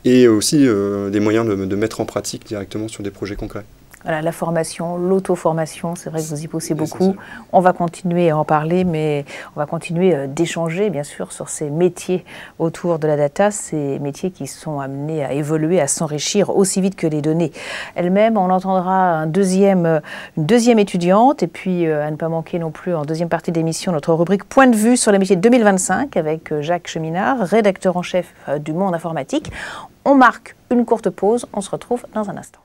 Et aussi des moyens de mettre en pratique directement sur des projets concrets. Voilà, la formation, l'auto-formation, c'est vrai que vous y bossez beaucoup. On va continuer à en parler, mais on va continuer d'échanger, bien sûr, sur ces métiers autour de la data, ces métiers qui sont amenés à évoluer, à s'enrichir aussi vite que les données elles-mêmes. On entendra une deuxième étudiante, et puis à ne pas manquer non plus en deuxième partie d'émission notre rubrique Point de vue sur les métiers 2025 avec Jacques Cheminard, rédacteur en chef du Monde informatique. On marque une courte pause, on se retrouve dans un instant.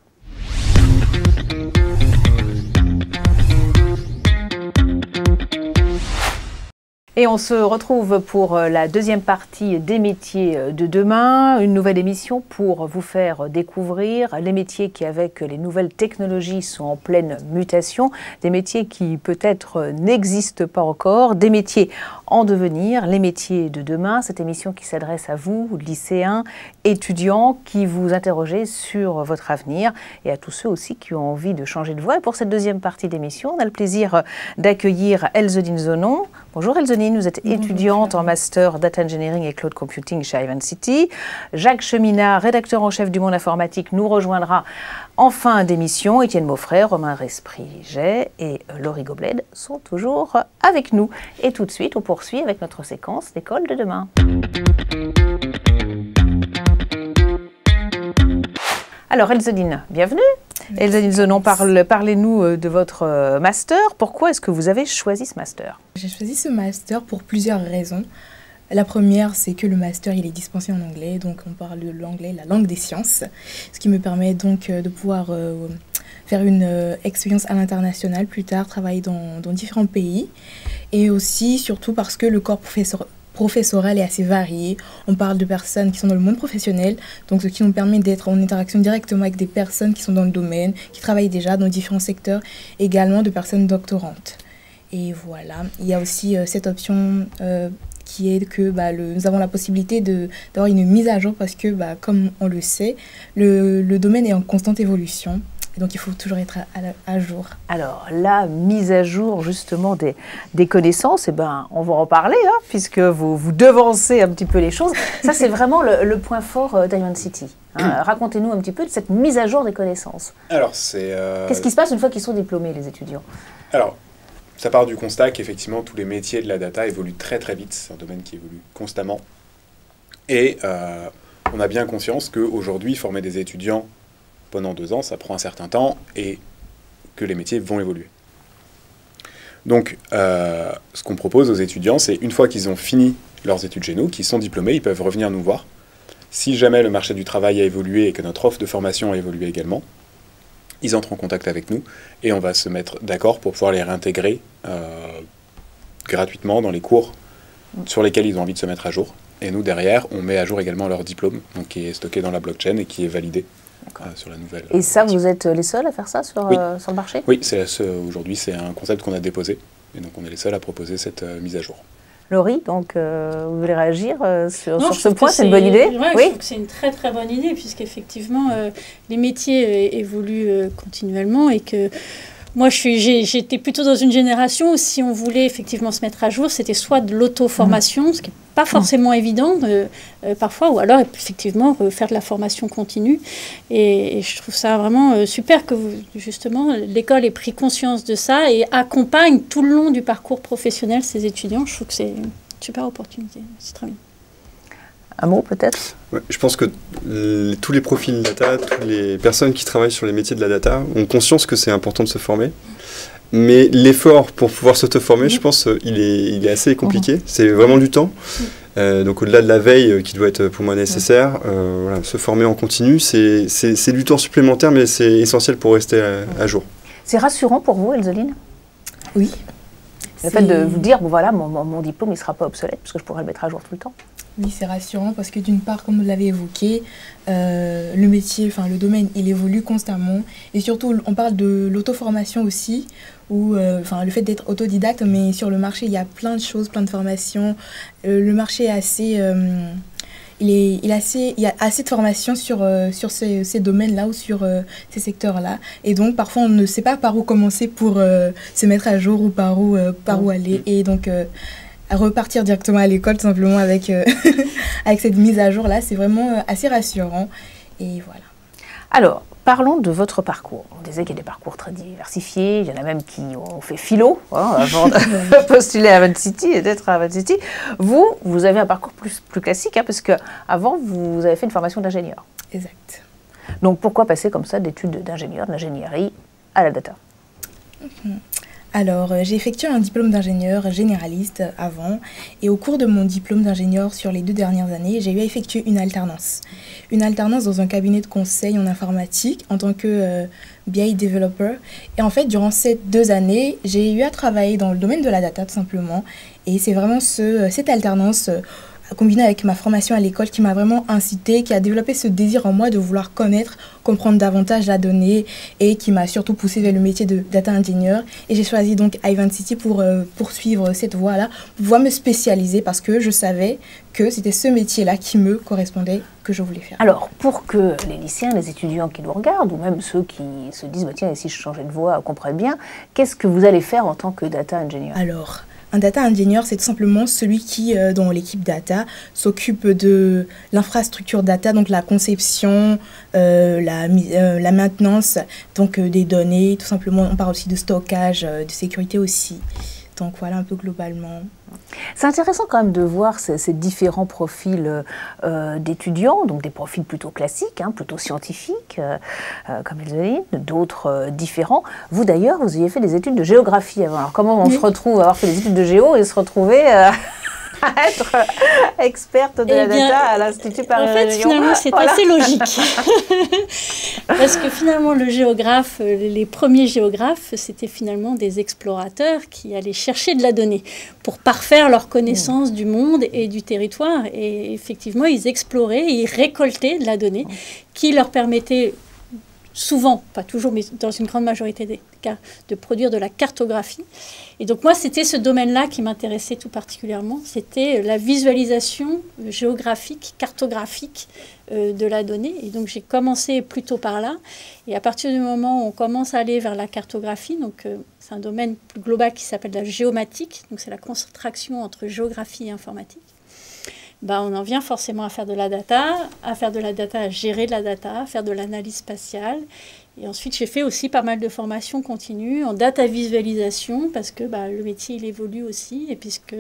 Et on se retrouve pour la deuxième partie des métiers de demain, une nouvelle émission pour vous faire découvrir les métiers qui, avec les nouvelles technologies, sont en pleine mutation, des métiers qui peut-être n'existent pas encore, des métiers en devenir, les métiers de demain. Cette émission qui s'adresse à vous, lycéens, étudiants, qui vous interrogez sur votre avenir et à tous ceux aussi qui ont envie de changer de voie. Et pour cette deuxième partie d'émission, on a le plaisir d'accueillir Elzedine Zonon. Bonjour Elzedine, vous êtes étudiante en Master Data Engineering et Cloud Computing chez Ivancity. Jacques Cheminard, rédacteur en chef du Monde informatique, nous rejoindra en fin d'émission. Étienne Mauffret, Romain Resprit-Jet et Laurie Gobled sont toujours avec nous. Et tout de suite, on poursuit avec notre séquence d'école de demain. Alors Elzedine, bienvenue. Elzedine Zonon, parlez-nous de votre master. Pourquoi est-ce que vous avez choisi ce master? J'ai choisi ce master pour plusieurs raisons. La première, c'est que le master, il est dispensé en anglais, donc on parle de l'anglais, la langue des sciences, ce qui me permet donc de pouvoir faire une expérience à l'international plus tard, travailler dans différents pays, et aussi, surtout parce que le corps professoral est assez varié. On parle de personnes qui sont dans le monde professionnel, donc ce qui nous permet d'être en interaction directement avec des personnes qui sont dans le domaine, qui travaillent déjà dans différents secteurs, également de personnes doctorantes. Et voilà, il y a aussi cette option qui est que nous avons la possibilité d'avoir une mise à jour parce que, comme on le sait, le domaine est en constante évolution. Et donc, il faut toujours être à jour. Alors, la mise à jour, justement, des connaissances, on va en parler, puisque vous devancez un petit peu les choses. Ça, c'est vraiment le point fort d'Ivancity. Racontez-nous un petit peu de cette mise à jour des connaissances. Alors, qu'est-ce qui se passe une fois qu'ils sont diplômés, les étudiants? Alors, ça part du constat qu'effectivement, tous les métiers de la data évoluent très très vite. C'est un domaine qui évolue constamment. Et on a bien conscience qu'aujourd'hui, former des étudiants pendant 2 ans, ça prend un certain temps et que les métiers vont évoluer. Donc, ce qu'on propose aux étudiants, c'est une fois qu'ils ont fini leurs études chez nous, qu'ils sont diplômés, ils peuvent revenir nous voir. Si jamais le marché du travail a évolué et que notre offre de formation a évolué également, ils entrent en contact avec nous et on va se mettre d'accord pour pouvoir les réintégrer gratuitement dans les cours sur lesquels ils ont envie de se mettre à jour. Et nous, derrière, on met à jour également leur diplôme, donc qui est stocké dans la blockchain et qui est validé. Sur la nouvelle. Et ça, vous êtes les seuls à faire ça sur le marché? Oui, aujourd'hui, c'est un concept qu'on a déposé. Et donc, on est les seuls à proposer cette mise à jour. Laurie, donc, vous voulez réagir sur ce point? C'est une bonne idée? Oui, je trouve que c'est une très très bonne idée, puisqu'effectivement, les métiers évoluent continuellement et que moi, j'étais plutôt dans une génération où si on voulait effectivement se mettre à jour, c'était soit de l'auto-formation, ce qui n'est pas forcément évident parfois, ou alors effectivement faire de la formation continue. Et je trouve ça vraiment super que justement l'école ait pris conscience de ça et accompagne tout le long du parcours professionnel ses étudiants. Je trouve que c'est une super opportunité. C'est très bien. Un mot peut-être? Ouais, je pense que tous les profils data, toutes les personnes qui travaillent sur les métiers de la data ont conscience que c'est important de se former. Mais l'effort pour pouvoir s'auto-former, je pense, il est assez compliqué. C'est vraiment du temps. Donc au-delà de la veille qui doit être pour moi nécessaire, voilà, se former en continu, c'est du temps supplémentaire, mais c'est essentiel pour rester à jour. C'est rassurant pour vous, Elzeline? Oui. Le fait de vous dire, bon voilà, mon diplôme, il ne sera pas obsolète, parce que je pourrai le mettre à jour tout le temps. Oui, c'est rassurant parce que d'une part, comme vous l'avez évoqué, le métier, enfin le domaine, il évolue constamment. Et surtout, on parle de l'auto-formation aussi, ou le fait d'être autodidacte, mais sur le marché, il y a plein de choses, plein de formations. Le marché est assez... il y a assez de formations sur ces domaines-là ou sur ces secteurs-là. Et donc, parfois, on ne sait pas par où commencer pour se mettre à jour ou par où aller. Et donc, à repartir directement à l'école, tout simplement, avec, avec cette mise à jour-là, c'est vraiment assez rassurant. Et voilà. Alors, parlons de votre parcours. On disait qu'il y a des parcours très diversifiés. Il y en a même qui ont fait philo avant de postuler à Van City et d'être à Van City. Vous avez un parcours plus classique, parce qu'avant, vous avez fait une formation d'ingénieur. Exact. Donc, pourquoi passer comme ça d'études d'ingénieur, d'ingénierie à la data? Alors, j'ai effectué un diplôme d'ingénieur généraliste avant, et au cours de mon diplôme d'ingénieur sur les 2 dernières années, j'ai eu à effectuer une alternance. Une alternance dans un cabinet de conseil en informatique en tant que BI developer. Et en fait, durant ces 2 années, j'ai eu à travailler dans le domaine de la data tout simplement. Et c'est vraiment cette alternance combinée avec ma formation à l'école qui m'a vraiment incitée, qui a développé ce désir en moi de vouloir connaître, comprendre davantage la donnée et qui m'a surtout poussée vers le métier de data ingénieur. Et j'ai choisi donc Van City pour poursuivre cette voie-là, pour pouvoir me spécialiser parce que je savais que c'était ce métier-là qui me correspondait, que je voulais faire. Alors, pour que les lycéens, les étudiants qui nous regardent, ou même ceux qui se disent, bah, tiens, et si je changeais de voie, comprennent bien, qu'est-ce que vous allez faire en tant que data ingénieur? Alors, un data engineer, c'est tout simplement celui qui, dans l'équipe data, s'occupe de l'infrastructure data, donc la conception, la maintenance donc, des données, tout simplement. On parle aussi de stockage, de sécurité aussi. Donc voilà un peu globalement. C'est intéressant quand même de voir ces différents profils d'étudiants, donc des profils plutôt classiques, plutôt scientifiques, comme Elzeline, d'autres différents. Vous d'ailleurs, vous aviez fait des études de géographie avant. Alors comment on se retrouve à avoir fait des études de géo et se retrouver à être experte de la data à l'Institut Paris Région? En fait, finalement, c'est assez logique. Parce que finalement, le géographe, les premiers géographes, c'était finalement des explorateurs qui allaient chercher de la donnée pour parfaire leur connaissance du monde et du territoire. Et effectivement, ils exploraient, ils récoltaient de la donnée qui leur permettait souvent, pas toujours, mais dans une grande majorité des cas, de produire de la cartographie. Et donc moi, c'était ce domaine-là qui m'intéressait tout particulièrement, c'était la visualisation géographique, cartographique de la donnée. Et donc j'ai commencé plutôt par là. Et à partir du moment où on commence à aller vers la cartographie, donc c'est un domaine plus global qui s'appelle la géomatique, donc c'est la contraction entre géographie et informatique. On en vient forcément à faire de la data, à gérer de la data, à faire de l'analyse spatiale. Et ensuite, j'ai fait aussi pas mal de formations continues en data visualisation parce que le métier, il évolue aussi. Et puisque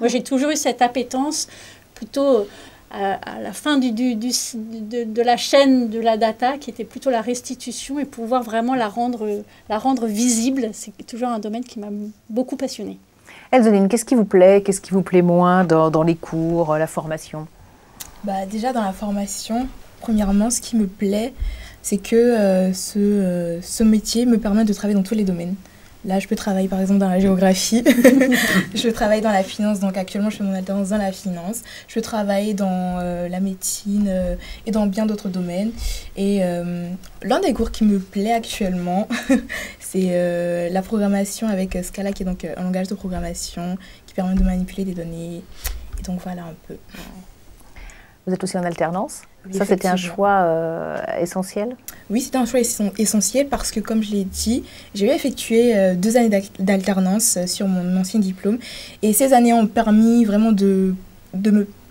moi, j'ai toujours eu cette appétence plutôt à la fin de la chaîne de la data, qui était plutôt la restitution et pouvoir vraiment la rendre visible. C'est toujours un domaine qui m'a beaucoup passionnée. Elzeline, qu'est-ce qui vous plaît moins dans les cours, la formation? Déjà dans la formation, premièrement, ce qui me plaît, c'est que ce métier me permet de travailler dans tous les domaines. Là, je peux travailler par exemple dans la géographie, je peux travailler dans la finance, donc actuellement je fais mon alternance dans la finance, je peux travailler dans la médecine et dans bien d'autres domaines. Et l'un des cours qui me plaît actuellement, c'est la programmation avec Scala, qui est donc un langage de programmation qui permet de manipuler des données. Et donc voilà un peu. Vous êtes aussi en alternance? Oui, ça, c'était un choix essentiel? Oui, c'était un choix essentiel parce que, comme je l'ai dit, j'ai effectué 2 années d'alternance sur mon ancien diplôme. Et ces années ont permis vraiment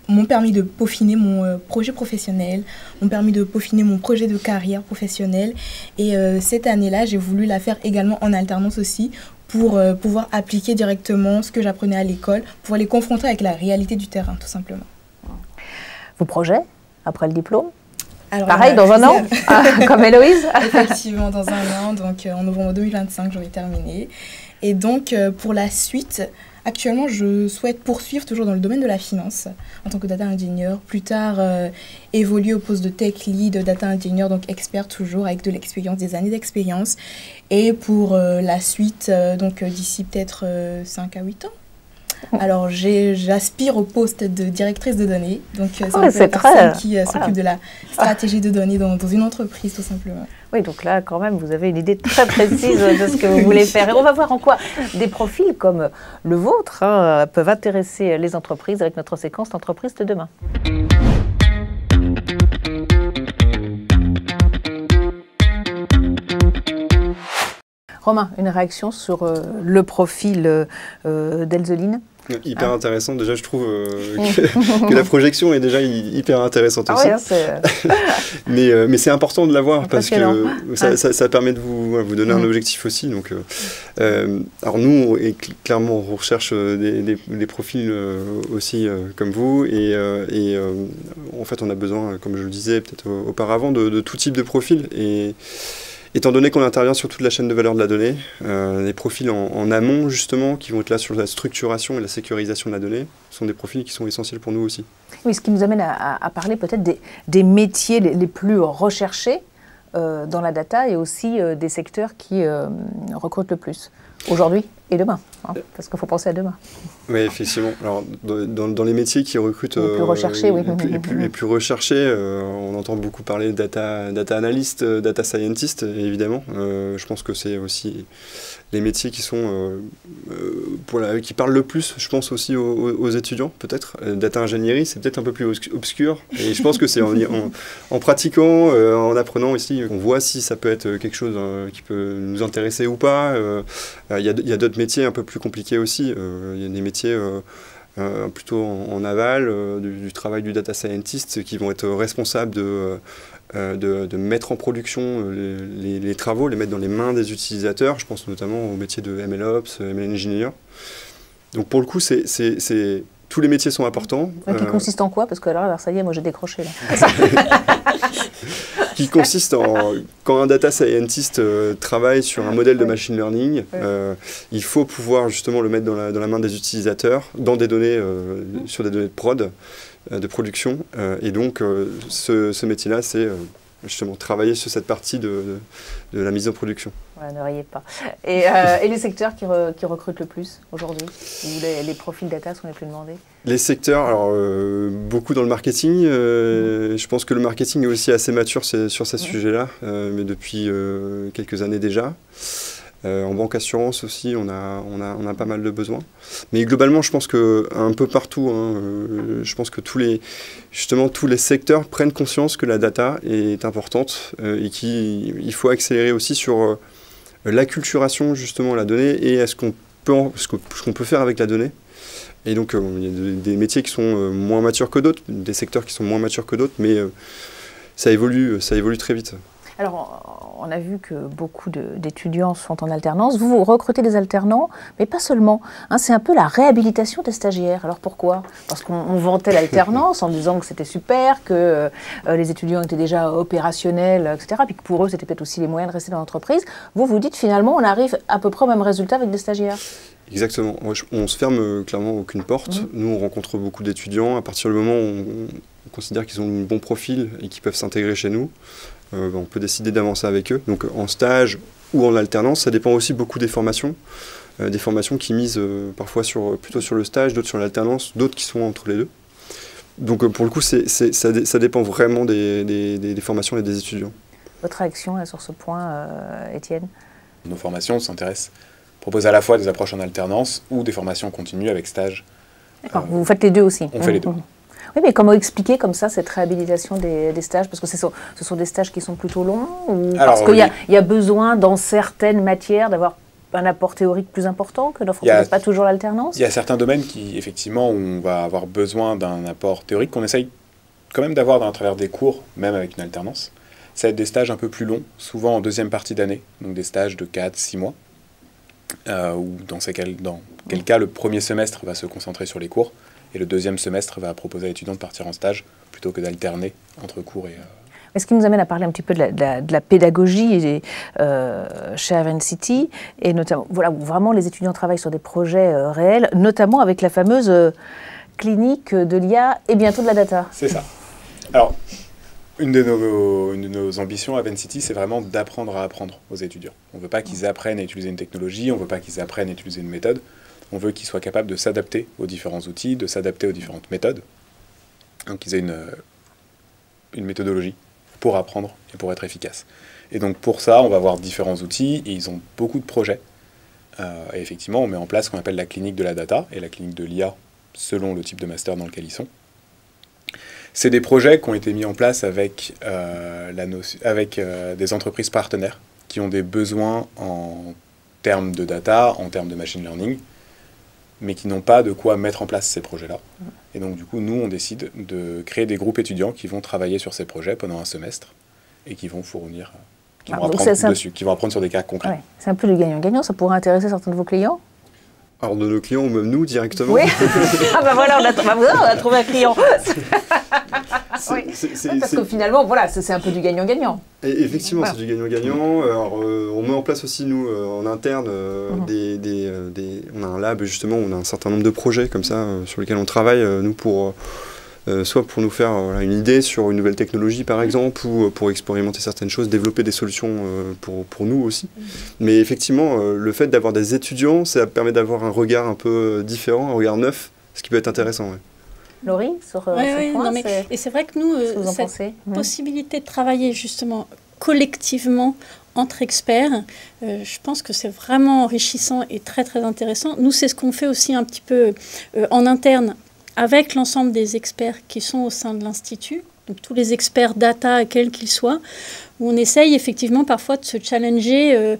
m'ont permis de peaufiner mon projet professionnel, m'ont permis de peaufiner mon projet de carrière professionnelle. Et cette année-là, j'ai voulu la faire également en alternance aussi pour pouvoir appliquer directement ce que j'apprenais à l'école, pouvoir les confronter avec la réalité du terrain, tout simplement. Vos projets après le diplôme? Alors, pareil, dans un an, comme Héloïse? Effectivement, dans un an, donc en novembre 2025, j'aurai terminé. Et donc, pour la suite, Actuellement, je souhaite poursuivre toujours dans le domaine de la finance en tant que data ingénieur. Plus tard, évoluer au poste de tech lead, data ingénieur, donc expert toujours avec de l'expérience, des années d'expérience. Et pour la suite, donc d'ici peut-être 5 à 8 ans. Alors, j'aspire au poste de directrice de données. Donc, c'est la personne qui s'occupe de la stratégie de données dans une entreprise, tout simplement. Oui, donc là, quand même, vous avez une idée très précise de ce que vous voulez faire. Et on va voir en quoi des profils comme le vôtre peuvent intéresser les entreprises avec notre séquence d'entreprise de demain. Romain, une réaction sur le profil d'Elzeline? Hyper intéressant. Déjà, je trouve que la projection est déjà hyper intéressante aussi. Ouais, mais c'est important de l'avoir parce que ça permet de vous donner un objectif aussi. Donc, alors nous, clairement, on recherche des profils aussi comme vous. Et en fait, on a besoin, comme je le disais peut-être auparavant, de tout type de profil. Et étant donné qu'on intervient sur toute la chaîne de valeur de la donnée, les profils en amont, justement, qui vont être là sur la structuration et la sécurisation de la donnée, sont des profils qui sont essentiels pour nous aussi. Oui, ce qui nous amène à parler peut-être des métiers les plus recherchés dans la data et aussi des secteurs qui recrutent le plus aujourd'hui et demain, parce qu'il faut penser à demain. Oui, effectivement. Alors, dans les métiers qui recrutent les plus recherchés, les plus recherchés, on entend beaucoup parler de data analyst, data scientist, évidemment. Je pense que c'est aussi les métiers qui sont qui parlent le plus, je pense aussi aux étudiants, peut-être. Data ingénierie, c'est peut-être un peu plus obscur. Et je pense que c'est en pratiquant, en apprenant ici, on voit si ça peut être quelque chose qui peut nous intéresser ou pas. Il y a d'autres métiers un peu plus compliqués aussi. Il y a des métiers plutôt en aval, du travail du data scientist, qui vont être responsables de mettre en production les travaux, les mettre dans les mains des utilisateurs. Je pense notamment au métier de MLOps, ML Engineer. Donc pour le coup, tous les métiers sont importants. Qui consiste en quoi? Parce que alors ça y est, moi j'ai décroché là. Qui consiste quand un data scientist travaille sur un modèle de machine learning, il faut pouvoir justement le mettre dans la main des utilisateurs, dans des données, sur des données de prod, de production. Et donc ce métier-là, c'est justement travailler sur cette partie de la mise en production. Ouais, ne riez pas. Et les secteurs qui recrutent le plus aujourd'hui, où les profils data sont les plus demandés? Les secteurs, alors beaucoup dans le marketing. Je pense que le marketing est aussi assez mature sur ces sujets-là, mais depuis quelques années déjà. En banque assurance aussi, on a pas mal de besoins. Mais globalement, je pense qu'un peu partout, je pense que tous les secteurs prennent conscience que la data est importante et qu'il faut accélérer aussi sur l'acculturation justement de la donnée et ce qu'on peut faire avec la donnée. Et donc, il y a des métiers qui sont moins matures que d'autres, des secteurs qui sont moins matures que d'autres, mais ça évolue très vite. Alors, on a vu que beaucoup d'étudiants sont en alternance. Vous recrutez des alternants, mais pas seulement. C'est un peu la réhabilitation des stagiaires. Alors pourquoi? Parce qu'on vantait l'alternance en disant que c'était super, que les étudiants étaient déjà opérationnels, etc. Puis que pour eux, c'était peut-être aussi les moyens de rester dans l'entreprise. Vous dites finalement, on arrive à peu près au même résultat avec des stagiaires. Exactement. On se ferme clairement aucune porte. Nous, on rencontre beaucoup d'étudiants. À partir du moment où on considère qu'ils ont un bon profil et qu'ils peuvent s'intégrer chez nous, on peut décider d'avancer avec eux. Donc en stage ou en alternance, ça dépend aussi beaucoup des formations. Des formations qui misent parfois plutôt sur le stage, d'autres sur l'alternance, d'autres qui sont entre les deux. Donc pour le coup, ça dépend vraiment des formations et des étudiants. Votre réaction là, sur ce point, Étienne? Nos formations proposent à la fois des approches en alternance ou des formations continues avec stage. D'accord, vous faites les deux aussi? On fait les deux. Oui, mais comment expliquer comme ça cette réhabilitation des stages? Parce que ce sont des stages qui sont plutôt longs ou parce qu'il y a besoin dans certaines matières d'avoir un apport théorique plus important que n'offre pas toujours l'alternance? Il y a certains domaines qui, effectivement, où on va avoir besoin d'un apport théorique qu'on essaye quand même d'avoir à travers des cours, même avec une alternance. Ça va être des stages un peu plus longs, souvent en deuxième partie d'année, donc des stages de 4-6 mois, où dans quel cas le premier semestre va se concentrer sur les cours, et le deuxième semestre va proposer à l'étudiant de partir en stage plutôt que d'alterner entre cours et... Ce qui nous amène à parler un petit peu de la pédagogie chez Avincity, et notamment, voilà, où vraiment les étudiants travaillent sur des projets réels, notamment avec la fameuse clinique de l'IA et bientôt de la data. C'est ça. Alors, une de nos ambitions à Avincity, c'est vraiment d'apprendre à apprendre aux étudiants. On ne veut pas qu'ils apprennent à utiliser une technologie, on ne veut pas qu'ils apprennent à utiliser une méthode, on veut qu'ils soient capables de s'adapter aux différents outils, de s'adapter aux différentes méthodes, donc qu'ils aient une méthodologie pour apprendre et pour être efficace. Et donc pour ça, on va avoir différents outils, et ils ont beaucoup de projets. Et effectivement, on met en place ce qu'on appelle la clinique de la data et la clinique de l'IA, selon le type de master dans lequel ils sont. C'est des projets qui ont été mis en place avec, des entreprises partenaires qui ont des besoins en termes de data, en termes de machine learning, mais qui n'ont pas de quoi mettre en place ces projets-là. Et donc, du coup, nous, on décide de créer des groupes étudiants qui vont travailler sur ces projets pendant un semestre et qui vont fournir, qui vont apprendre dessus, qui vont apprendre sur des cas concrets. Ouais, c'est un peu du gagnant-gagnant, ça pourrait intéresser certains de vos clients? Alors, de nos clients, ou même nous, directement. Oui. Ah ben voilà, on a trouvé un client. Oui. Parce que finalement, voilà, c'est un peu du gagnant-gagnant. Effectivement, c'est du gagnant-gagnant. Alors, on met en place aussi, nous, en interne, on a un lab, justement, où on a un certain nombre de projets comme ça, sur lesquels on travaille, nous, soit pour nous faire une idée sur une nouvelle technologie, par exemple, ou pour expérimenter certaines choses, développer des solutions pour nous aussi. Mais effectivement, le fait d'avoir des étudiants, ça permet d'avoir un regard un peu différent, un regard neuf, ce qui peut être intéressant. Ouais. Laurie, sur ce point, et c'est vrai que nous, cette possibilité de travailler justement collectivement entre experts, je pense que c'est vraiment enrichissant et très très intéressant. Nous, c'est ce qu'on fait aussi un petit peu en interne avec l'ensemble des experts qui sont au sein de l'Institut, donc tous les experts data, quels qu'ils soient, où on essaye effectivement parfois de se challenger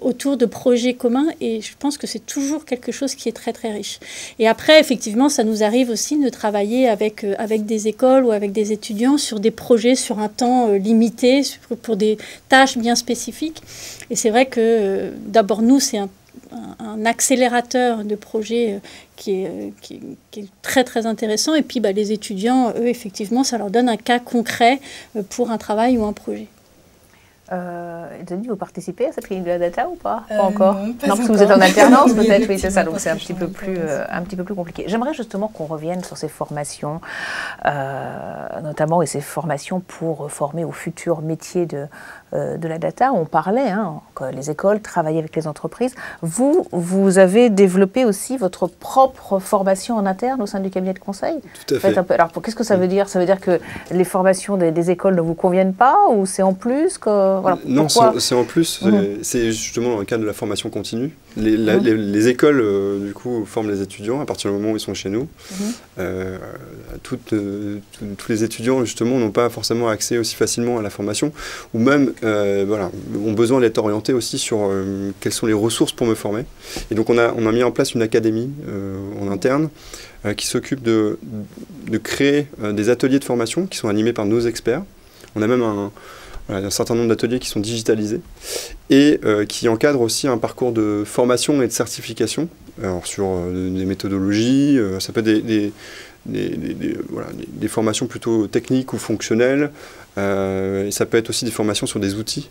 autour de projets communs, et je pense que c'est toujours quelque chose qui est très très riche. Et après, effectivement, ça nous arrive aussi de travailler avec des écoles ou avec des étudiants sur des projets sur un temps limité, pour des tâches bien spécifiques. Et c'est vrai que d'abord, nous, c'est un accélérateur de projets qui est très très intéressant, et puis les étudiants, eux, effectivement, ça leur donne un cas concret pour un travail ou un projet. Denis, vous participez à cette clinique de la data ou pas? Pas encore. Non, parce que vous êtes en alternance peut-être, oui, c'est ça, donc c'est un petit peu plus compliqué. J'aimerais justement qu'on revienne sur ces formations, notamment, et ces formations pour former au futur métier de la data. On parlait que les écoles travaillaient avec les entreprises. Vous avez développé aussi votre propre formation en interne au sein du cabinet de conseil? Tout à fait. Alors, qu'est-ce que ça veut dire? Ça veut dire que les formations des écoles ne vous conviennent pas, ou c'est en plus voilà, non, c'est en plus. C'est justement dans le cadre de la formation continue. Les écoles, du coup, forment les étudiants à partir du moment où ils sont chez nous. Tous les étudiants, justement, n'ont pas forcément accès aussi facilement à la formation, ou même ont besoin d'être orientés aussi sur quelles sont les ressources pour me former. Et donc, on a mis en place une académie en interne qui s'occupe de créer des ateliers de formation qui sont animés par nos experts. On a même un certain nombre d'ateliers qui sont digitalisés et qui encadrent aussi un parcours de formation et de certification sur des méthodologies, ça peut être des formations plutôt techniques ou fonctionnelles, et ça peut être aussi des formations sur des outils.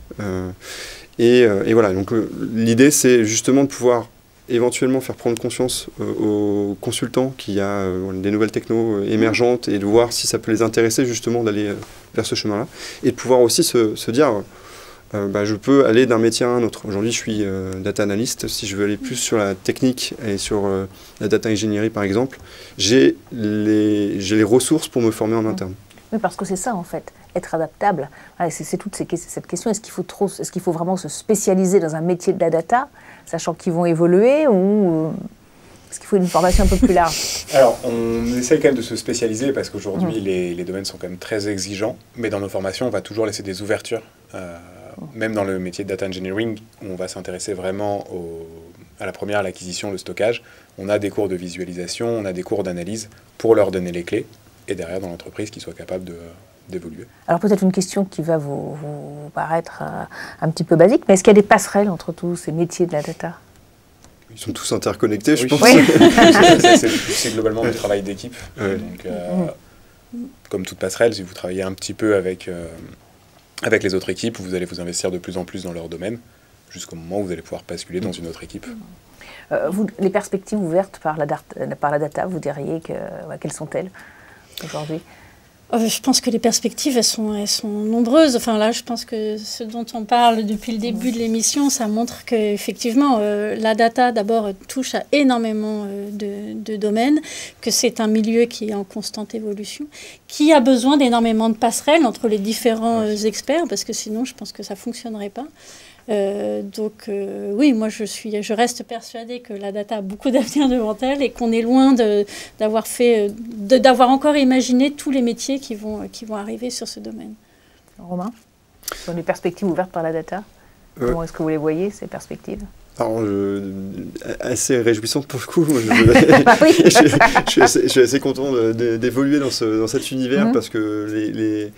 Et voilà, donc l'idée c'est justement de pouvoir éventuellement faire prendre conscience aux consultants qu'il y a des nouvelles technos émergentes, et de voir si ça peut les intéresser justement d'aller vers ce chemin-là, et de pouvoir aussi se dire je peux aller d'un métier à un autre. Aujourd'hui, je suis data analyst. Si je veux aller plus sur la technique et sur la data ingénierie, par exemple, j'ai les ressources pour me former en interne. Oui, parce que c'est ça, en fait, être adaptable. C'est toute cette question, est-ce qu'il faut vraiment se spécialiser dans un métier de la data, sachant qu'ils vont évoluer, ou est-ce qu'il faut une formation un peu plus large? Alors, on essaie quand même de se spécialiser, parce qu'aujourd'hui, les domaines sont quand même très exigeants, mais dans nos formations, on va toujours laisser des ouvertures. Même dans le métier de data engineering, où on va s'intéresser vraiment à la première, à l'acquisition, le stockage, on a des cours de visualisation, on a des cours d'analyse pour leur donner les clés, et derrière dans l'entreprise qu'ils soient capables d'évoluer. Alors peut-être une question qui va vous paraître un petit peu basique, mais est-ce qu'il y a des passerelles entre tous ces métiers de la data? Ils sont tous interconnectés, je pense. Oui. C'est globalement du travail d'équipe. Donc, comme toute passerelle, si vous travaillez un petit peu avec avec les autres équipes, vous allez vous investir de plus en plus dans leur domaine, jusqu'au moment où vous allez pouvoir basculer dans une autre équipe. Les perspectives ouvertes par la data, vous diriez quelles sont-elles aujourd'hui ? Je pense que les perspectives, elles sont nombreuses. Enfin là, je pense que ce dont on parle depuis le début de l'émission, ça montre qu'effectivement, la data, d'abord, touche à énormément de domaines, que c'est un milieu qui est en constante évolution, qui a besoin d'énormément de passerelles entre les différents experts, parce que sinon, je pense que ça ne fonctionnerait pas. Oui, moi je reste persuadée que la data a beaucoup d'avenir devant elle et qu'on est loin d'avoir encore imaginé tous les métiers qui vont arriver sur ce domaine. Romain, sur les perspectives ouvertes par la data, comment est-ce que vous les voyez, ces perspectives ? Alors, assez réjouissante pour le coup. Je suis assez content d'évoluer dans cet univers parce que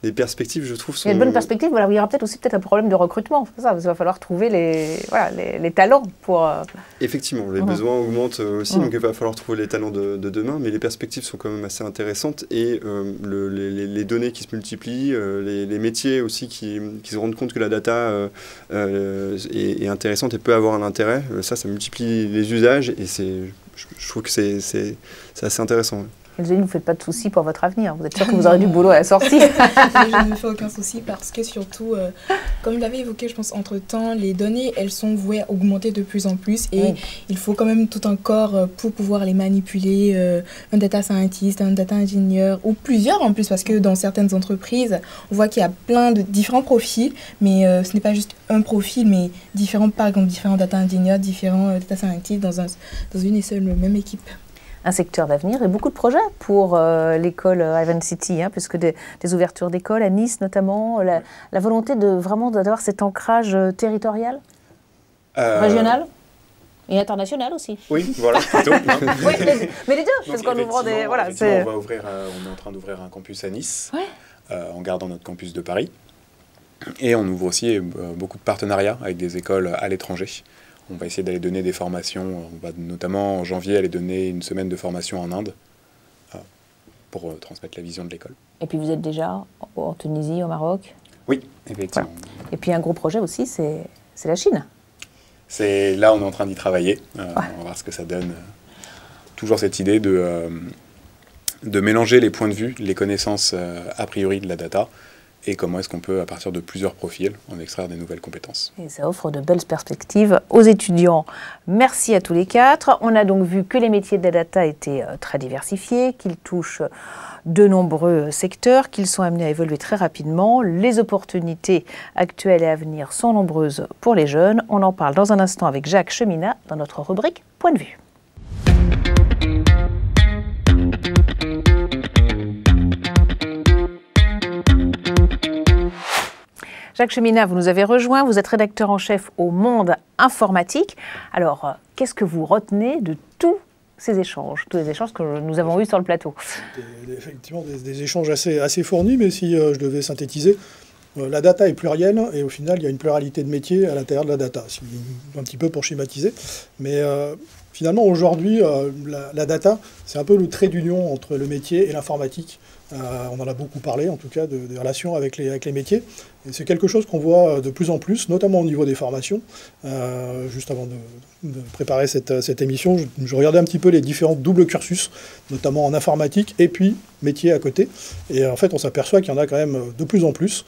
les perspectives, je trouve, sont... Il y a de bonnes perspectives, voilà, il y aura peut-être un problème de recrutement. C'est ça, parce qu'il va falloir trouver les talents pour... Effectivement, les besoins augmentent aussi, donc il va falloir trouver les talents de demain, mais les perspectives sont quand même assez intéressantes et les données qui se multiplient, les métiers aussi qui se rendent compte que la data est intéressante et peut avoir un intérêt, ça multiplie les usages et je trouve que c'est assez intéressant. Ouais. Elzélie, vous ne faites pas de soucis pour votre avenir. Vous êtes sûr que vous aurez du boulot à la sortie? Je ne me fais aucun souci parce que surtout, comme je l'avais évoqué, je pense, entre-temps, les données, elles sont vouées à augmenter de plus en plus et il faut quand même tout un corps pour pouvoir les manipuler, un data scientist, un data engineer ou plusieurs en plus parce que dans certaines entreprises, on voit qu'il y a plein de différents profils, mais ce n'est pas juste un profil, mais différents, par exemple, différents data engineers, différents data scientists dans une et seule même équipe. Un secteur d'avenir et beaucoup de projets pour l'école Ivan City, puisque des ouvertures d'écoles à Nice notamment, la volonté d'avoir cet ancrage territorial, régional et international aussi. Oui, voilà, plutôt. Oui, mais les deux, parce qu'on ouvre des... Voilà, on est en train d'ouvrir un campus à Nice, en gardant notre campus de Paris, et on ouvre aussi beaucoup de partenariats avec des écoles à l'étranger. On va essayer d'aller donner des formations, on va notamment en janvier aller donner une semaine de formation en Inde pour transmettre la vision de l'école. Et puis vous êtes déjà en Tunisie, au Maroc? Oui, effectivement. Voilà. Et puis un gros projet aussi, c'est la Chine. Là, on est en train d'y travailler, on va voir ce que ça donne. Toujours cette idée de mélanger les points de vue, les connaissances a priori de la data, et comment est-ce qu'on peut, à partir de plusieurs profils, en extraire des nouvelles compétences. Et ça offre de belles perspectives aux étudiants. Merci à tous les quatre. On a donc vu que les métiers de la data étaient très diversifiés, qu'ils touchent de nombreux secteurs, qu'ils sont amenés à évoluer très rapidement. Les opportunités actuelles et à venir sont nombreuses pour les jeunes. On en parle dans un instant avec Jacques Cheminat dans notre rubrique Point de vue. Jacques Cheminat, vous nous avez rejoint, vous êtes rédacteur en chef au Monde Informatique. Alors, qu'est-ce que vous retenez de tous les échanges que nous avons eus sur le plateau? Effectivement, des échanges assez fournis, mais si je devais synthétiser, la data est plurielle et au final, il y a une pluralité de métiers à l'intérieur de la data, un petit peu pour schématiser. Mais finalement, aujourd'hui, la data, c'est un peu le trait d'union entre le métier et l'informatique. On en a beaucoup parlé, en tout cas, des relations avec les métiers. Et c'est quelque chose qu'on voit de plus en plus, notamment au niveau des formations. Juste avant de préparer cette émission, je regardais un petit peu les différents doubles cursus, notamment en informatique et puis métier à côté. Et en fait, on s'aperçoit qu'il y en a quand même de plus en plus.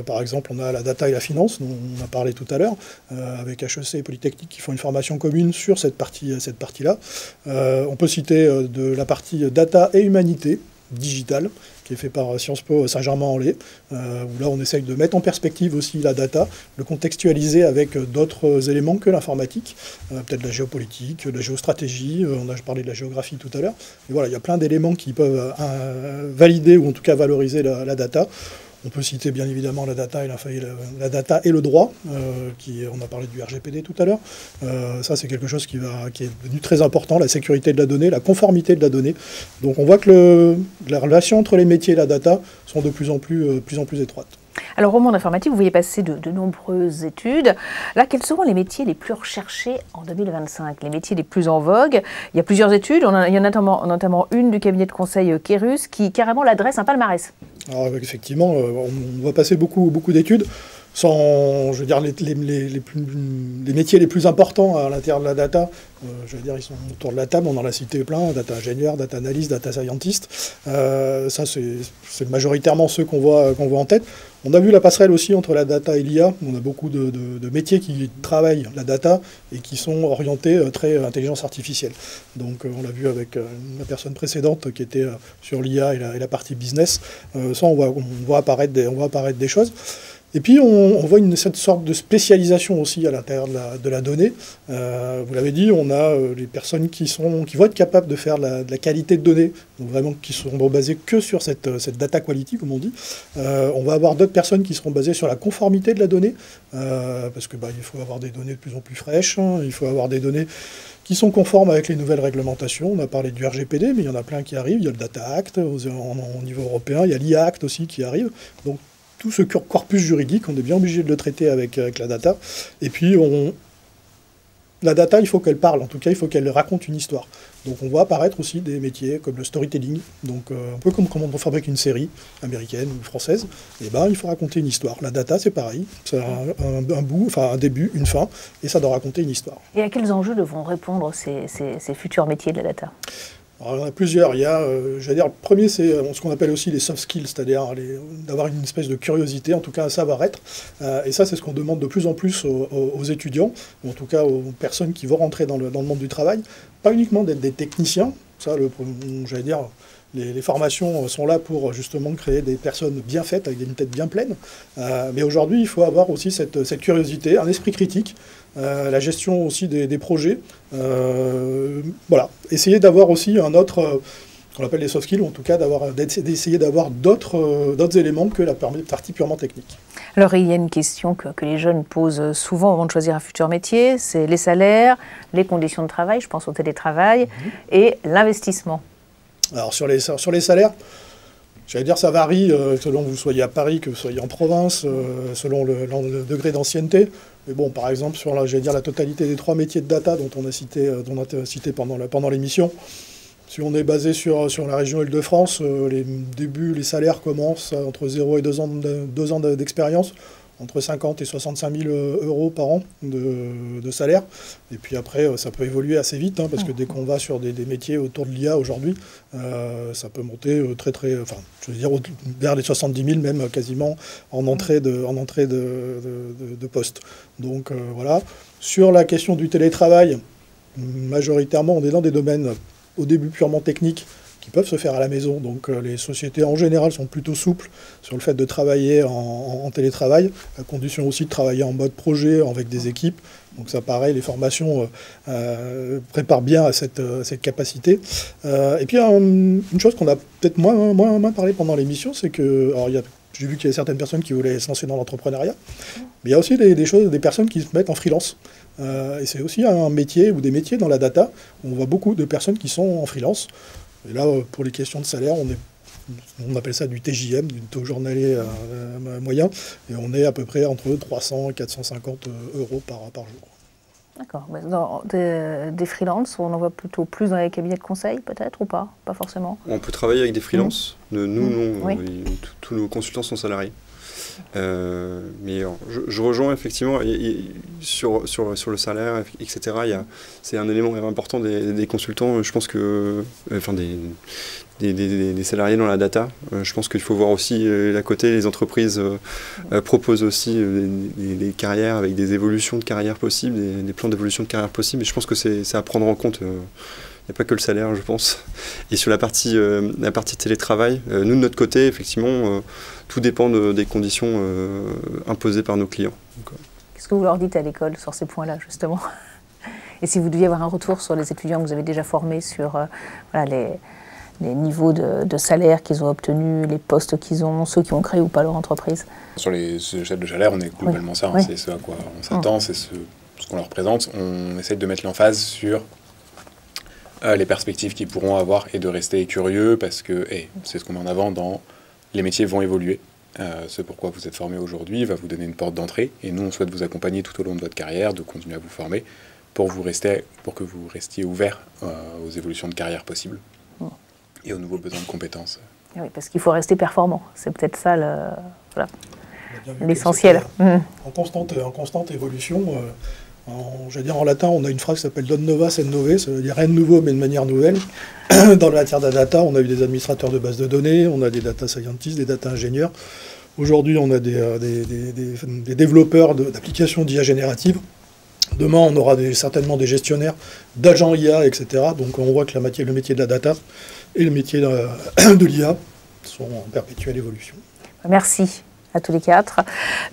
Par exemple, on a la data et la finance, dont on a parlé tout à l'heure, avec HEC et Polytechnique qui font une formation commune sur cette partie-là. On peut citer de la partie data et humanité, digital, qui est fait par Sciences Po Saint-Germain-en-Laye, où là on essaye de mettre en perspective aussi la data, le contextualiser avec d'autres éléments que l'informatique, peut-être la géopolitique, la géostratégie, on a parlé de la géographie tout à l'heure, et voilà, il y a plein d'éléments qui peuvent valider ou en tout cas valoriser la data. On peut citer bien évidemment la data et le droit, on a parlé du RGPD tout à l'heure. Ça, c'est quelque chose qui est devenu très important, la sécurité de la donnée, la conformité de la donnée. Donc on voit que la relation entre les métiers et la data sont de plus en plus étroites. Alors au Monde Informatique, vous voyez passer de nombreuses études. Là, quels seront les métiers les plus recherchés en 2025, les métiers les plus en vogue? Il y a plusieurs études, il y en a notamment une du cabinet de conseil Kérus qui carrément l'adresse un palmarès. Alors effectivement, on va passer beaucoup d'études. Je veux dire, les métiers les plus importants à l'intérieur de la data, je veux dire, ils sont autour de la table, on en a cité plein, data ingénieur, data analyst, data scientist. Ça, c'est majoritairement ceux qu'on voit en tête. On a vu la passerelle aussi entre la data et l'IA. On a beaucoup de métiers qui travaillent la data et qui sont orientés très intelligence artificielle. Donc on l'a vu avec la personne précédente qui était sur l'IA et la partie business. Ça, on voit apparaître des choses. Et puis, on voit cette sorte de spécialisation aussi à l'intérieur de la donnée. Vous l'avez dit, on a les personnes qui vont être capables de faire de la qualité de données, donc vraiment qui seront basées que sur cette data quality, comme on dit. On va avoir d'autres personnes qui seront basées sur la conformité de la donnée, parce que il faut avoir des données de plus en plus fraîches, hein, il faut avoir des données qui sont conformes avec les nouvelles réglementations. On a parlé du RGPD, mais il y en a plein qui arrivent. Il y a le Data Act au niveau européen, il y a l'IA Act aussi qui arrive. Donc, tout ce corpus juridique, on est bien obligé de le traiter avec la data. Et puis, la data, il faut qu'elle parle, en tout cas, il faut qu'elle raconte une histoire. Donc, on voit apparaître aussi des métiers comme le storytelling, donc un peu comme on fabrique une série américaine ou française. Et il faut raconter une histoire. La data, c'est pareil, c'est un début, une fin, et ça doit raconter une histoire. Et à quels enjeux devront répondre ces futurs métiers de la data ? Alors, il y en a plusieurs. Il y a, le premier, c'est ce qu'on appelle aussi les soft skills, c'est-à-dire d'avoir une espèce de curiosité, en tout cas un savoir-être. Et ça, c'est ce qu'on demande de plus en plus aux étudiants, ou en tout cas aux personnes qui vont rentrer dans le monde du travail. Pas uniquement d'être des techniciens, ça, les formations sont là pour justement créer des personnes bien faites, avec une tête bien pleine. Mais aujourd'hui, il faut avoir aussi cette curiosité, un esprit critique, la gestion aussi des projets. Voilà. Essayer d'avoir aussi un autre, qu'on appelle les soft skills, ou en tout cas d'essayer d'avoir d'autres éléments que la partie purement technique. Alors il y a une question que les jeunes posent souvent avant de choisir un futur métier, c'est les salaires, les conditions de travail, je pense au télétravail, et l'investissement. Alors sur les salaires, j'allais dire ça varie selon que vous soyez à Paris, que vous soyez en province, selon le degré d'ancienneté. Mais bon, par exemple, sur la totalité des 3 métiers de data dont on a cité pendant l'émission, si on est basé sur la région Île-de-France, les salaires commencent entre 0 et 2 ans d'expérience, entre 50 et 65 000 euros par an de salaire. Et puis après, ça peut évoluer assez vite, parce que dès qu'on va sur des métiers autour de l'IA aujourd'hui, ça peut monter vers les 70 000 même quasiment en entrée de poste. Donc voilà. Sur la question du télétravail, majoritairement, on est dans des domaines au début purement techniques, qui peuvent se faire à la maison. Donc les sociétés en général sont plutôt souples sur le fait de travailler en télétravail, à condition aussi de travailler en mode projet avec des équipes. Donc ça pareil, les formations préparent bien à cette capacité. Et puis une chose qu'on a peut-être moins parlé pendant l'émission, c'est que j'ai vu qu'il y a certaines personnes qui voulaient se lancer dans l'entrepreneuriat, mais il y a aussi des personnes qui se mettent en freelance. Et c'est aussi un métier ou des métiers dans la data où on voit beaucoup de personnes qui sont en freelance. Et là, pour les questions de salaire, on appelle ça du TJM, du taux journalier moyen, et on est à peu près entre 300 et 450 euros par jour. D'accord. Dans des freelances, on en voit plutôt plus dans les cabinets de conseil, peut-être, ou pas? Pas forcément. On peut travailler avec des freelances. Nous, non, oui. Tous nos consultants sont salariés. Mais je rejoins effectivement sur le salaire, etc. C'est un élément important des consultants. Je pense que, des salariés dans la data. Je pense qu'il faut voir aussi à côté, les entreprises proposent aussi des carrières avec des évolutions de carrière possibles, des plans d'évolution de carrière possibles. Et je pense que c'est à prendre en compte. Il n'y a pas que le salaire, je pense. Et sur la partie télétravail, nous, de notre côté, effectivement, tout dépend des conditions imposées par nos clients. Qu'est-ce que vous leur dites à l'école sur ces points-là, justement? Et si vous deviez avoir un retour sur les étudiants que vous avez déjà formés sur les niveaux de salaire qu'ils ont obtenus, les postes qu'ils ont, ceux qui ont créé ou pas leur entreprise? Sur les échelles de salaire, on est globalement ça. Oui. C'est ce à quoi on s'attend, c'est ce qu'on leur présente. On essaie de mettre l'emphase sur les perspectives qu'ils pourront avoir et de rester curieux parce que c'est ce qu'on met en avant dans les métiers vont évoluer. Ce pourquoi vous êtes formé aujourd'hui va vous donner une porte d'entrée et nous on souhaite vous accompagner tout au long de votre carrière, de continuer à vous former pour que vous restiez ouvert aux évolutions de carrière possibles et aux nouveaux besoins de compétences Oui, parce qu'il faut rester performant. C'est peut-être ça l'essentiel. En constante évolution. En latin, on a une phrase qui s'appelle « Don nova sed nove », ça veut dire rien de nouveau, mais de manière nouvelle. Dans la matière de la data, on a eu des administrateurs de bases de données, on a des data scientists, des data ingénieurs. Aujourd'hui, on a des développeurs d'applications d'IA générative. Demain, on aura certainement des gestionnaires d'agents IA, etc. Donc on voit que le métier de la data et le métier de l'IA sont en perpétuelle évolution. Merci à tous les quatre.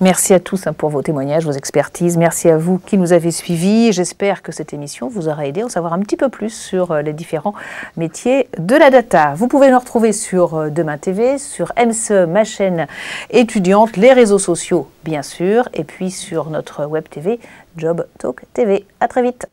Merci à tous pour vos témoignages, vos expertises. Merci à vous qui nous avez suivis. J'espère que cette émission vous aura aidé à en savoir un petit peu plus sur les différents métiers de la data. Vous pouvez nous retrouver sur Demain TV, sur MCE, ma chaîne étudiante, les réseaux sociaux bien sûr, et puis sur notre web TV, Job Talk TV. À très vite.